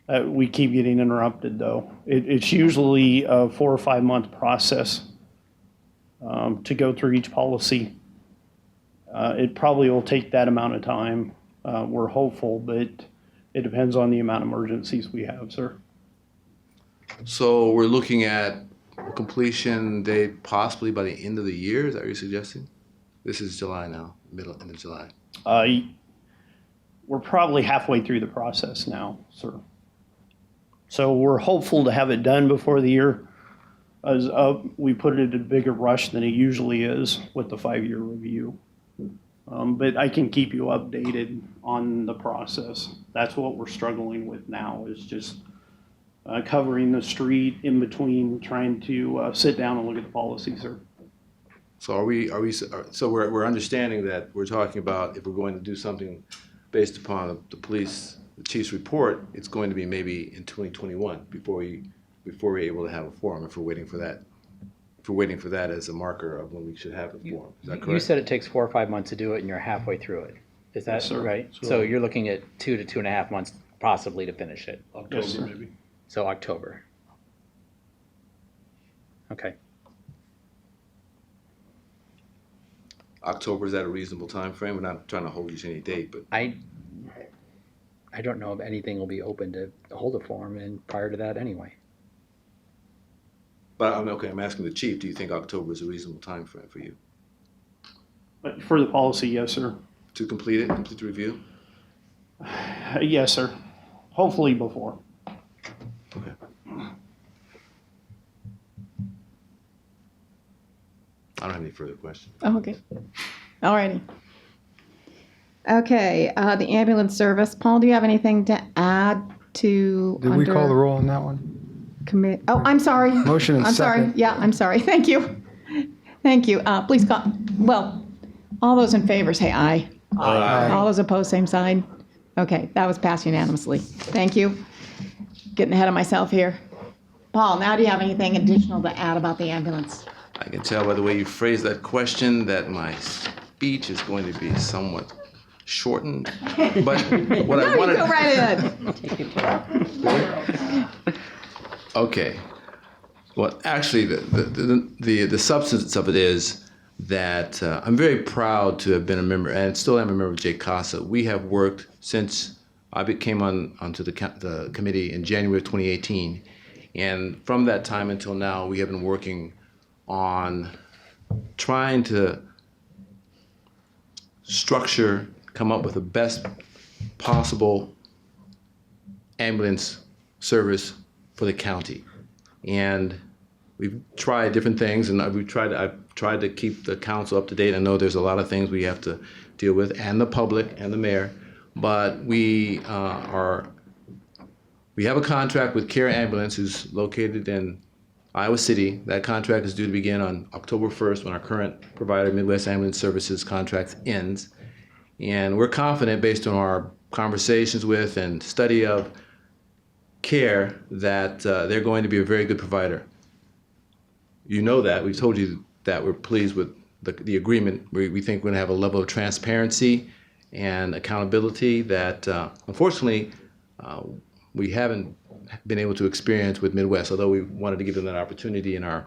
We keep getting interrupted though. It's usually a 4 or 5 month process to go through each policy. It probably will take that amount of time. We're hopeful, but it depends on the amount of emergencies we have, sir. So we're looking at completion date possibly by the end of the year. Is that what you're suggesting? This is July now, end of July. We're probably halfway through the process now, sir. So we're hopeful to have it done before the year. As we put it in a bigger rush than it usually is with the 5-year review. But I can keep you updated on the process. That's what we're struggling with now, is just covering the street in between trying to sit down and look at the policies, sir. So we're understanding that we're talking about, if we're going to do something based upon the chief's report, it's going to be maybe in 2021 before we're able to have a forum, if we're waiting for that. If we're waiting for that as a marker of when we should have a forum. Is that correct? You said it takes 4 or 5 months to do it, and you're halfway through it. Is that Yes, sir. right? So you're looking at 2 to 2.5 months possibly to finish it. October, Yes, sir. maybe. So October. Okay. October, is that a reasonable time frame? We're not trying to hold you to any date, but I don't know if anything will be open to hold a forum and prior to that anyway. I'm asking the chief, do you think October is a reasonable time frame for you? But for the policy, yes, sir. To complete the review? Yes, sir. Hopefully before. Okay. I don't have any further questions. Oh, okay. All righty. Okay, the ambulance service. Paul, do you have anything to add to? Did we call the roll on that one? Oh, I'm sorry. Motion and I'm sorry. second. Yeah, I'm sorry. Thank you. Thank you. Please call. Well, all those in favor say aye. Aye. All those opposed, same sign. Okay, that was passed unanimously. Thank you. Getting ahead of myself here. Paul, now do you have anything additional to add about the ambulance? I can tell by the way you phrased that question that my speech is going to be somewhat shortened. But what I wanted. Go right ahead. Okay. Well, actually, the substance of it is that I'm very proud to have been a member, and still am a member of JCASA. We have worked since I came onto the committee in January of 2018, and from that time until now, we have been working on trying to structure, come up with the best possible ambulance service for the county. And we've tried different things, and I've tried to keep the council up to date. I know there's a lot of things we have to deal with, and the public and the mayor, but we have a contract with Care Ambulance, who's located in Iowa City. That contract is due to begin on October 1st when our current provider, Midwest Ambulance Services contract, ends. And we're confident, based on our conversations with and study of Care that they're going to be a very good provider. You know that. We've told you that we're pleased with the agreement. We think we're going to have a level of transparency and accountability that, unfortunately, we haven't been able to experience with Midwest, although we wanted to give them that opportunity when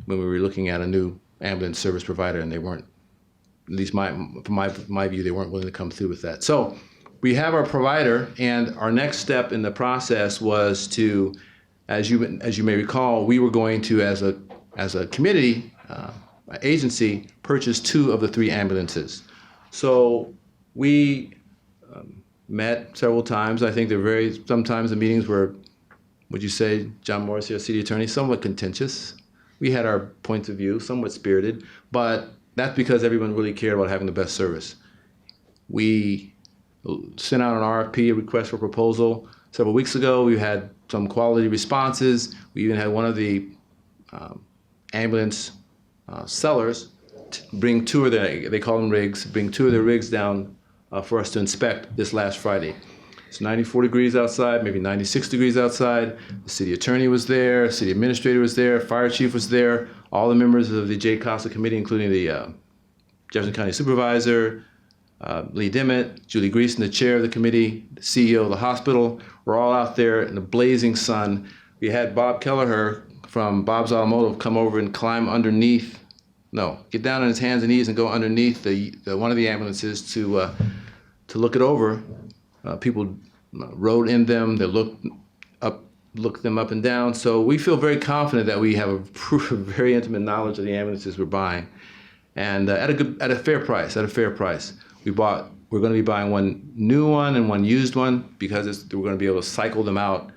we were looking at a new ambulance service provider, and they weren't, at least from my view, they weren't willing to come through with that. So we have our provider, and our next step in the process was to, as you may recall, we were going to, as a committee, agency, purchase 2 of the 3 ambulances. So we met several times. I think sometimes the meetings were, would you say, John Morrissey, our city attorney, somewhat contentious. We had our points of view, somewhat spirited, but that's because everyone really cared about having the best service. We sent out an RFP, a request for proposal, several weeks ago. We had some quality responses. We even had one of the ambulance sellers bring 2 of their, they call them rigs, bring 2 of their rigs down for us to inspect this last Friday. It's 94 degrees outside, maybe 96 degrees outside. The city attorney was there, city administrator was there, fire chief was there, all the members of the J. Costa committee, including the Jefferson County supervisor, Lee Dimmitt, Julie Greason, the chair of the committee, the CEO of the hospital, were all out there in the blazing sun. We had Bob Kelleher from Bob's Automotive come over and climb underneath, get down on his hands and knees and go underneath the one of the ambulances to look it over. People rode in them, they looked them up and down. So we feel very confident that we have a very intimate knowledge of the ambulances we're buying, and at a fair price. We're going to be buying one new one and one used one because we're going to be able to cycle them out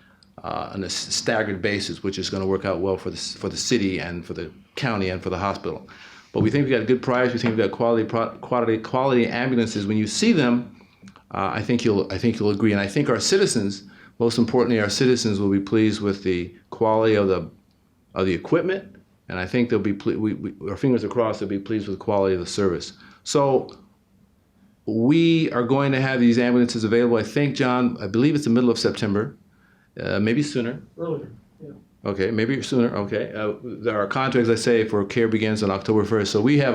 on a staggered basis, which is going to work out well for the city and for the county and for the hospital. But we think we got a good price. We think we got quality ambulances. When you see them, I think you'll agree. And I think our citizens, most importantly, our citizens will be pleased with the quality of the equipment, and I think they'll be our fingers are crossed, they'll be pleased with the quality of the service. So we are going to have these ambulances available. I think, John, I believe it's the middle of September, maybe sooner. Earlier, yeah. Okay, maybe sooner. Okay, our contract, as I say, for Care begins on October 1st. So we have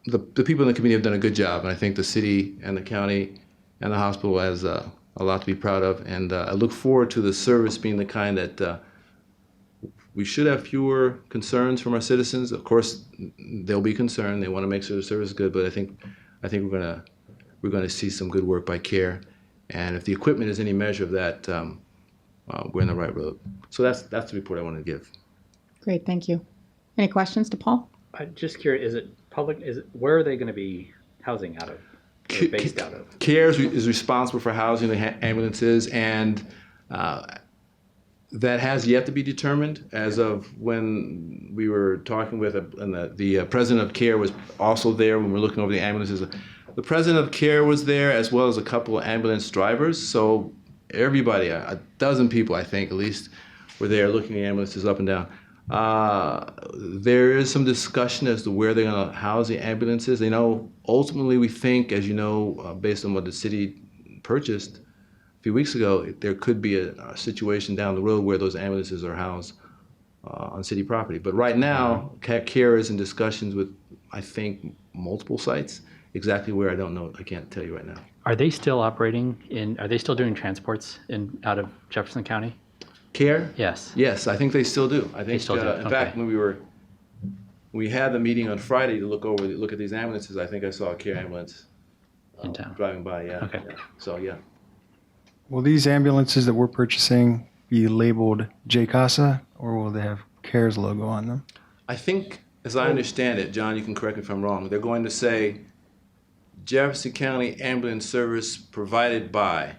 the people in the committee have done a good job, and I think the city and the county and the hospital has a lot to be proud of. And I look forward to the service being the kind that we should have fewer concerns from our citizens. Of course, they'll be concerned. They want to make sure the service is good, but I think we're going to see some good work by Care. And if the equipment is any measure of that, we're in the right road. So that's the report I wanted to give. Great, thank you. Any questions to Paul? I'm just curious, is it public? Where are they going to be housing out of? Or based out of? Care is responsible for housing the ambulances, and that has yet to be determined. As of when we were talking with, and the president of Care was also there when we were looking over the ambulances. The president of Care was there, as well as a couple of ambulance drivers. So everybody, a dozen people, I think, at least, were there looking at ambulances up and down. There is some discussion as to where they're going to house the ambulances. Ultimately, we think, as you know, based on what the city purchased a few weeks ago, there could be a situation down the road where those ambulances are housed on city property. But right now, Care is in discussions with, I think, multiple sites. Exactly where, I don't know. I can't tell you right now. Are they still operating are they still doing transports out of Jefferson County? Care? Yes. Yes, I think they still do. I think, they still do. In fact, when we had the meeting on Friday to look at these ambulances, I think I saw a Care ambulance in town driving by. Yeah. Okay. Yeah. So yeah. Will these ambulances that we're purchasing be labeled J. Casa, or will they have Care's logo on them? I think, as I understand it, John, you can correct me if I'm wrong, they're going to say Jefferson County Ambulance Service provided by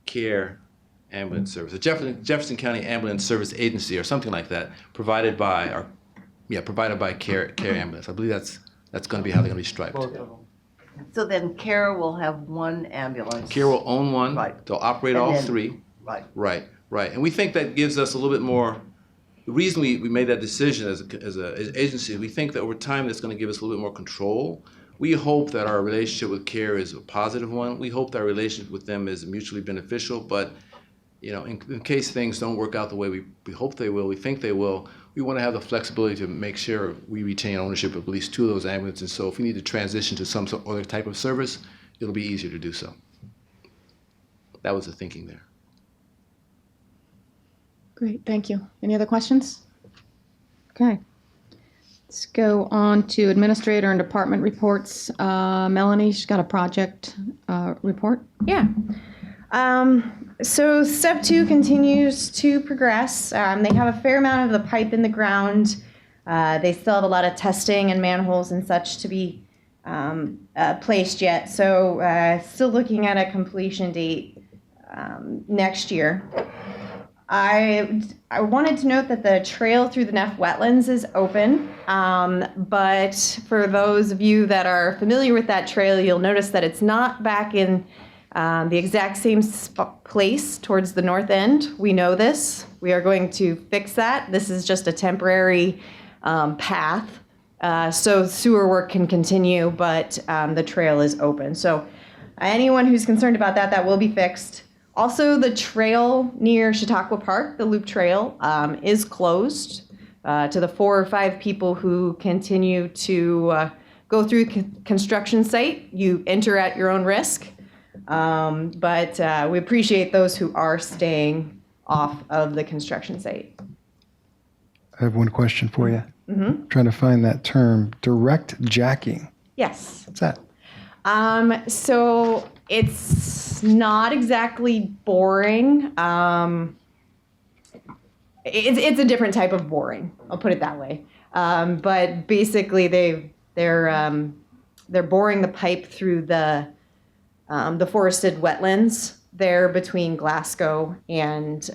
Care Ambulance Service, or Jefferson County Ambulance Service Agency, or something like that, provided by Care Ambulance. I believe that's going to be how they're going to be striped. So then Care will have one ambulance. Care will own one. Right. They'll operate all 3. Right. Right. And we think that gives us a little bit more. The reason we made that decision as an agency, we think that over time that's going to give us a little bit more control We hope that our relationship with CARE is a positive one. We hope that our relationship with them is mutually beneficial, but in case things don't work out the way we hope they will, we think they will, we want to have the flexibility to make sure we retain ownership of at least 2 of those ambulances. And so if we need to transition to some other type of service, it'll be easier to do so. That was the thinking there. Great, thank you. Any other questions? Okay. Let's go on to administrator and department reports. Melanie, she's got a project report. Yeah. So step 2 continues to progress. They have a fair amount of the pipe in the ground. They still have a lot of testing and manholes and such to be placed yet. So still looking at a completion date next year. I wanted to note that the trail through the Neff wetlands is open, but for those of you that are familiar with that trail, you'll notice that it's not back in the exact same place towards the north end. We know this. We are going to fix that. This is just a temporary path, so sewer work can continue, but the trail is open. So anyone who's concerned about that, that will be fixed. Also, the trail near Chautauqua Park, the loop trail, is closed to the 4 or 5 people who continue to go through the construction site. You enter at your own risk, but we appreciate those who are staying off of the construction site. I have one question for you. Mm-hmm. Trying to find that term, direct jacking. Yes. What's that? So it's not exactly boring. It's a different type of boring. I'll put it that way. But basically, they're boring the pipe through the forested wetlands there between Glasgow and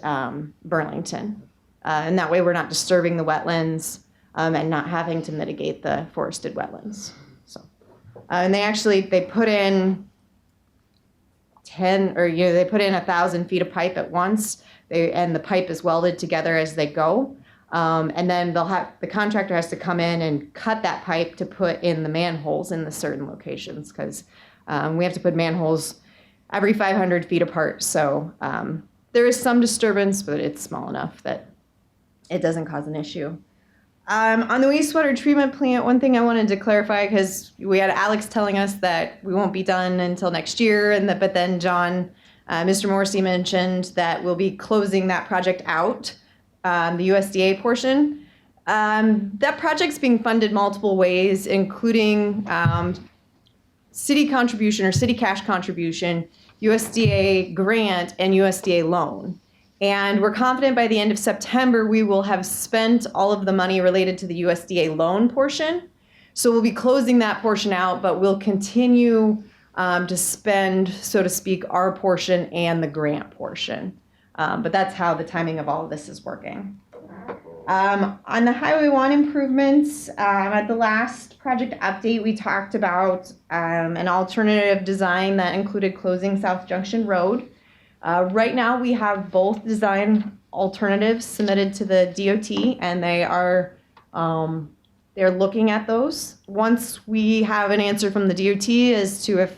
Burlington, and that way we're not disturbing the wetlands and not having to mitigate the forested wetlands. And they put in 1,000 feet of pipe at once. And the pipe is welded together as they go. And then the contractor has to come in and cut that pipe to put in the manholes in the certain locations, because we have to put manholes every 500 feet apart. So there is some disturbance, but it's small enough that it doesn't cause an issue. On the wastewater treatment plant, one thing I wanted to clarify, because we had Alex telling us that we won't be done until next year, but then John, Mr. Morrissey mentioned that we'll be closing that project out, the USDA portion. That project's being funded multiple ways, including city contribution or city cash contribution, USDA grant, and USDA loan. And we're confident by the end of September, we will have spent all of the money related to the USDA loan portion. So we'll be closing that portion out, but we'll continue to spend, so to speak, our portion and the grant portion. But that's how the timing of all of this is working. On the Highway 1 improvements, at the last project update, we talked about an alternative design that included closing South Junction Road. Right now, we have both design alternatives submitted to the DOT, and they're looking at those. Once we have an answer from the DOT as to if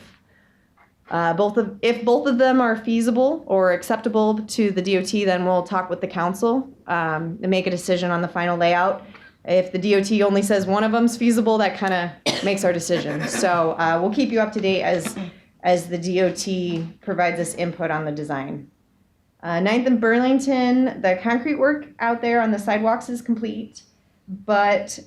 both of them are feasible or acceptable to the DOT, then we'll talk with the council and make a decision on the final layout. If the DOT only says one of them's feasible, that kind of makes our decision. So we'll keep you up to date as the DOT provides us input on the design. 9th and Burlington, the concrete work out there on the sidewalks is complete, but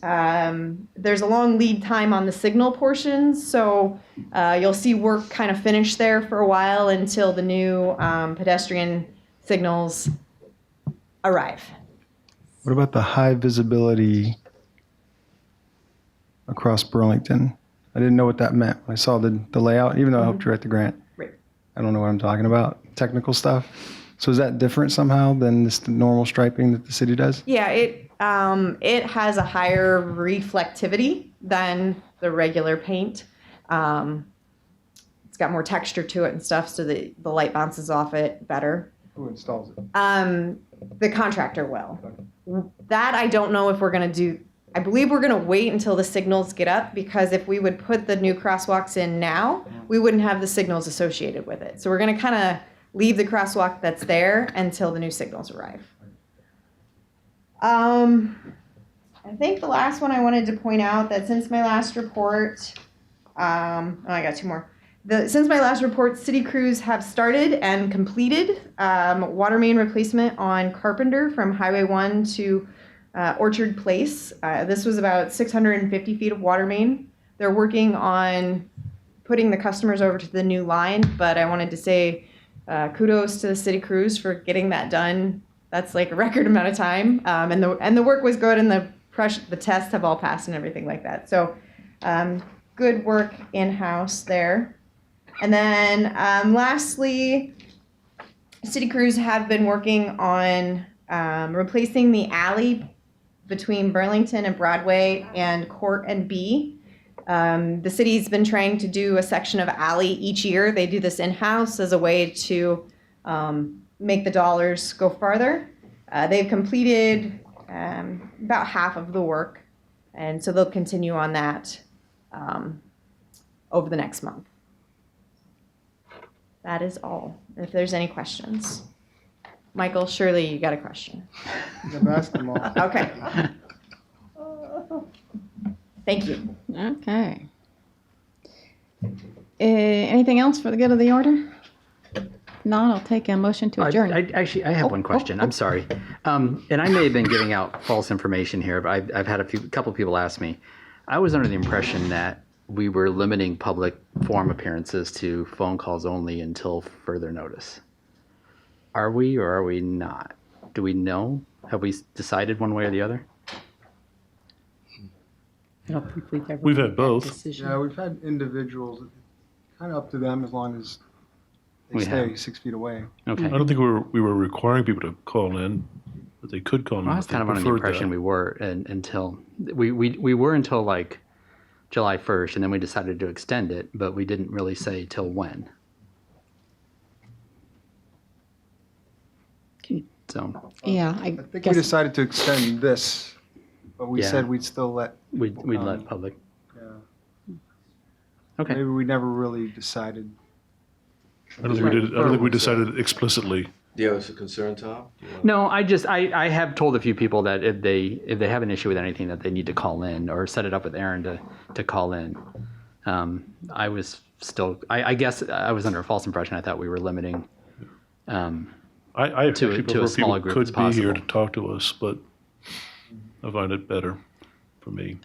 there's a long lead time on the signal portions, so you'll see work kind of finish there for a while until the new pedestrian signals arrive. What about the high visibility across Burlington? I didn't know what that meant when I saw the layout, even though I helped you write the grant. Right. I don't know what I'm talking about, technical stuff. So is that different somehow than the normal striping that the city does? Yeah, it has a higher reflectivity than the regular paint. It's got more texture to it and stuff, so the light bounces off it better. Who installs it? The contractor will. That I don't know if we're going to do. I believe we're going to wait until the signals get up, because if we would put the new crosswalks in now, we wouldn't have the signals associated with it. So we're going to kind of leave the crosswalk that's there until the new signals arrive. I think the last one I wanted to point out that since my last report, I got two more. Since my last report, city crews have started and completed water main replacement on Carpenter from Highway 1 to Orchard Place. This was about 650 feet of water main. They're working on putting the customers over to the new line, but I wanted to say kudos to the city crews for getting that done. That's like a record amount of time, and the work was good, and the tests have all passed and everything like that. So good work in-house there. And then lastly, city crews have been working on replacing the alley between Burlington and Broadway and Court and B. The city's been trying to do a section of alley each year. They do this in-house as a way to make the dollars go farther. They've completed about half of the work, and so they'll continue on that over the next month. That is all. If there's any questions. Michael, surely you got a question. The basketball. Okay. Thank you. Okay. Anything else for the good of the order? Not, I'll take a motion to adjourn. Actually, I have one question. I'm sorry. And I may have been giving out false information here, but I've had a couple people ask me. I was under the impression that we were limiting public forum appearances to phone calls only until further notice. Are we or are we not? Do we know? Have we decided one way or the other? I don't think we've ever We've made had that both. decision. Yeah, we've had individuals, kind of up to them as long as they We stay have. 6 feet away. Okay. I don't think we were requiring people to call in, but they could call in. Well, I was if they kind of under the preferred impression that. we were until we were until like July 1st, and then we decided to extend it, but we didn't really say till when. So Yeah, I I think guess. we decided to extend this, but we Yeah. said we'd still let. we'd let public. Yeah. Okay. Maybe we never really decided. I don't think we decided explicitly. Do you have a concern, Tom? No, I have told a few people that if they have an issue with anything, that they need to call in or set it up with Aaron to call in. I was still, I guess I was under a false impression. I thought we were limiting. I actually to a prefer smaller people group as could be here possible. to talk to us, but I find it better for me.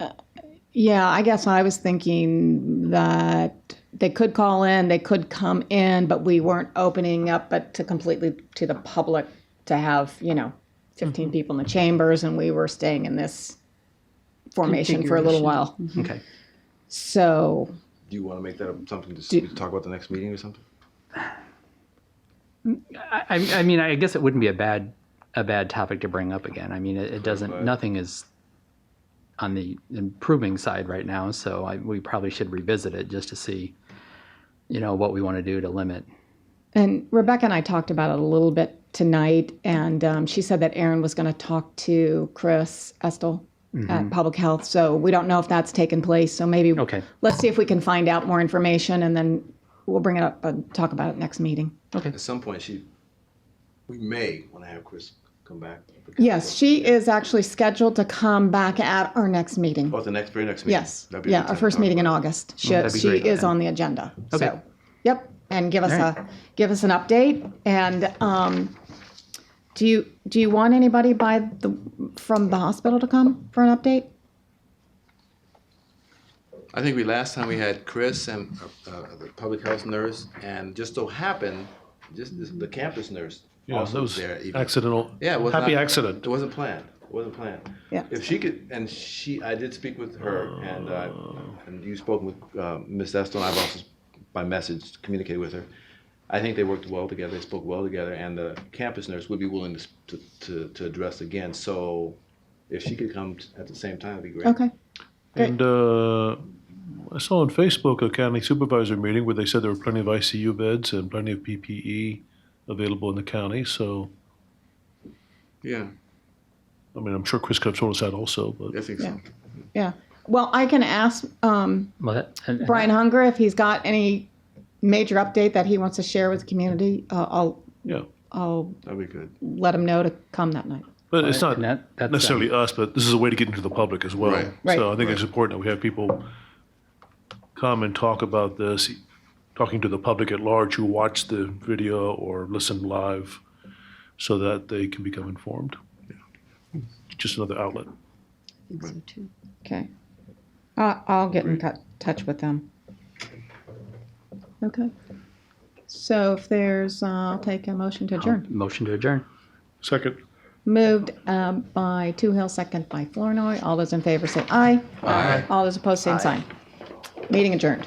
Yeah, I guess I was thinking that they could call in, they could come in, but we weren't opening up it to completely to the public to have, 15 people in the chambers, and we were staying in this formation for a little while. Okay. So, Do you want to make that something to talk about the next meeting or something? I mean, I guess it wouldn't be a bad topic to bring up again. I mean, it doesn't. Right. Nothing is on the improving side right now, so we probably should revisit it just to see, what we want to do to limit. and Rebecca and I talked about it a little bit tonight, and she said that Aaron was going to talk to Chris Estel at Public Health. So we don't know if that's taken place. So maybe let's see if we can find out more information, and then we'll bring it up and talk about it next meeting. Okay. At some point, we may want to have Chris come back. Yes, she is actually scheduled to come back at our next meeting. Oh, the very next meeting. Yes, That'd be a good our time to first talk meeting in about it. August. She that'd be great. is on the agenda. Okay. So, yep, and give us All right. give us an update. And do you want anybody from the hospital to come for an update? I think last time we had Chris and the public health nurse, and just so happened, the campus nurse Yeah, also that was there. even. accidental. Yeah, it was Happy not- accident. It wasn't planned. Yeah. If she could, I did speak with her, and you spoke with Ms. Estel, and I've also by message communicated with her. I think they worked well together. They spoke well together, and the campus nurse would be willing to address again. So, if she could come at the same time, it'd be great. Okay. Great. And I saw on Facebook a county supervisor meeting where they said there were plenty of ICU beds and plenty of PPE available in the county. So, Yeah, I mean, I'm sure Chris could have told us that also, but I think so. Yeah. Well, I can ask Well, and Brian Hunger if he's got any major update that he wants to share with the community. I'll That'd be good. let him know to come that night. But it's not that's necessarily us, but this is a way to get into the public as well. Right. So I think it's important that we have people come and talk about this, talking to the public at large who watch the video or listen live so that they can become informed. Just another outlet. I think so too. Okay. I'll get in touch with them. Okay. So if there's, I'll take a motion to adjourn. Motion to adjourn. Second. Moved by Toohill, second by Flournoy. All those in favor say aye. Aye. All those opposed, same sign. Meeting adjourned.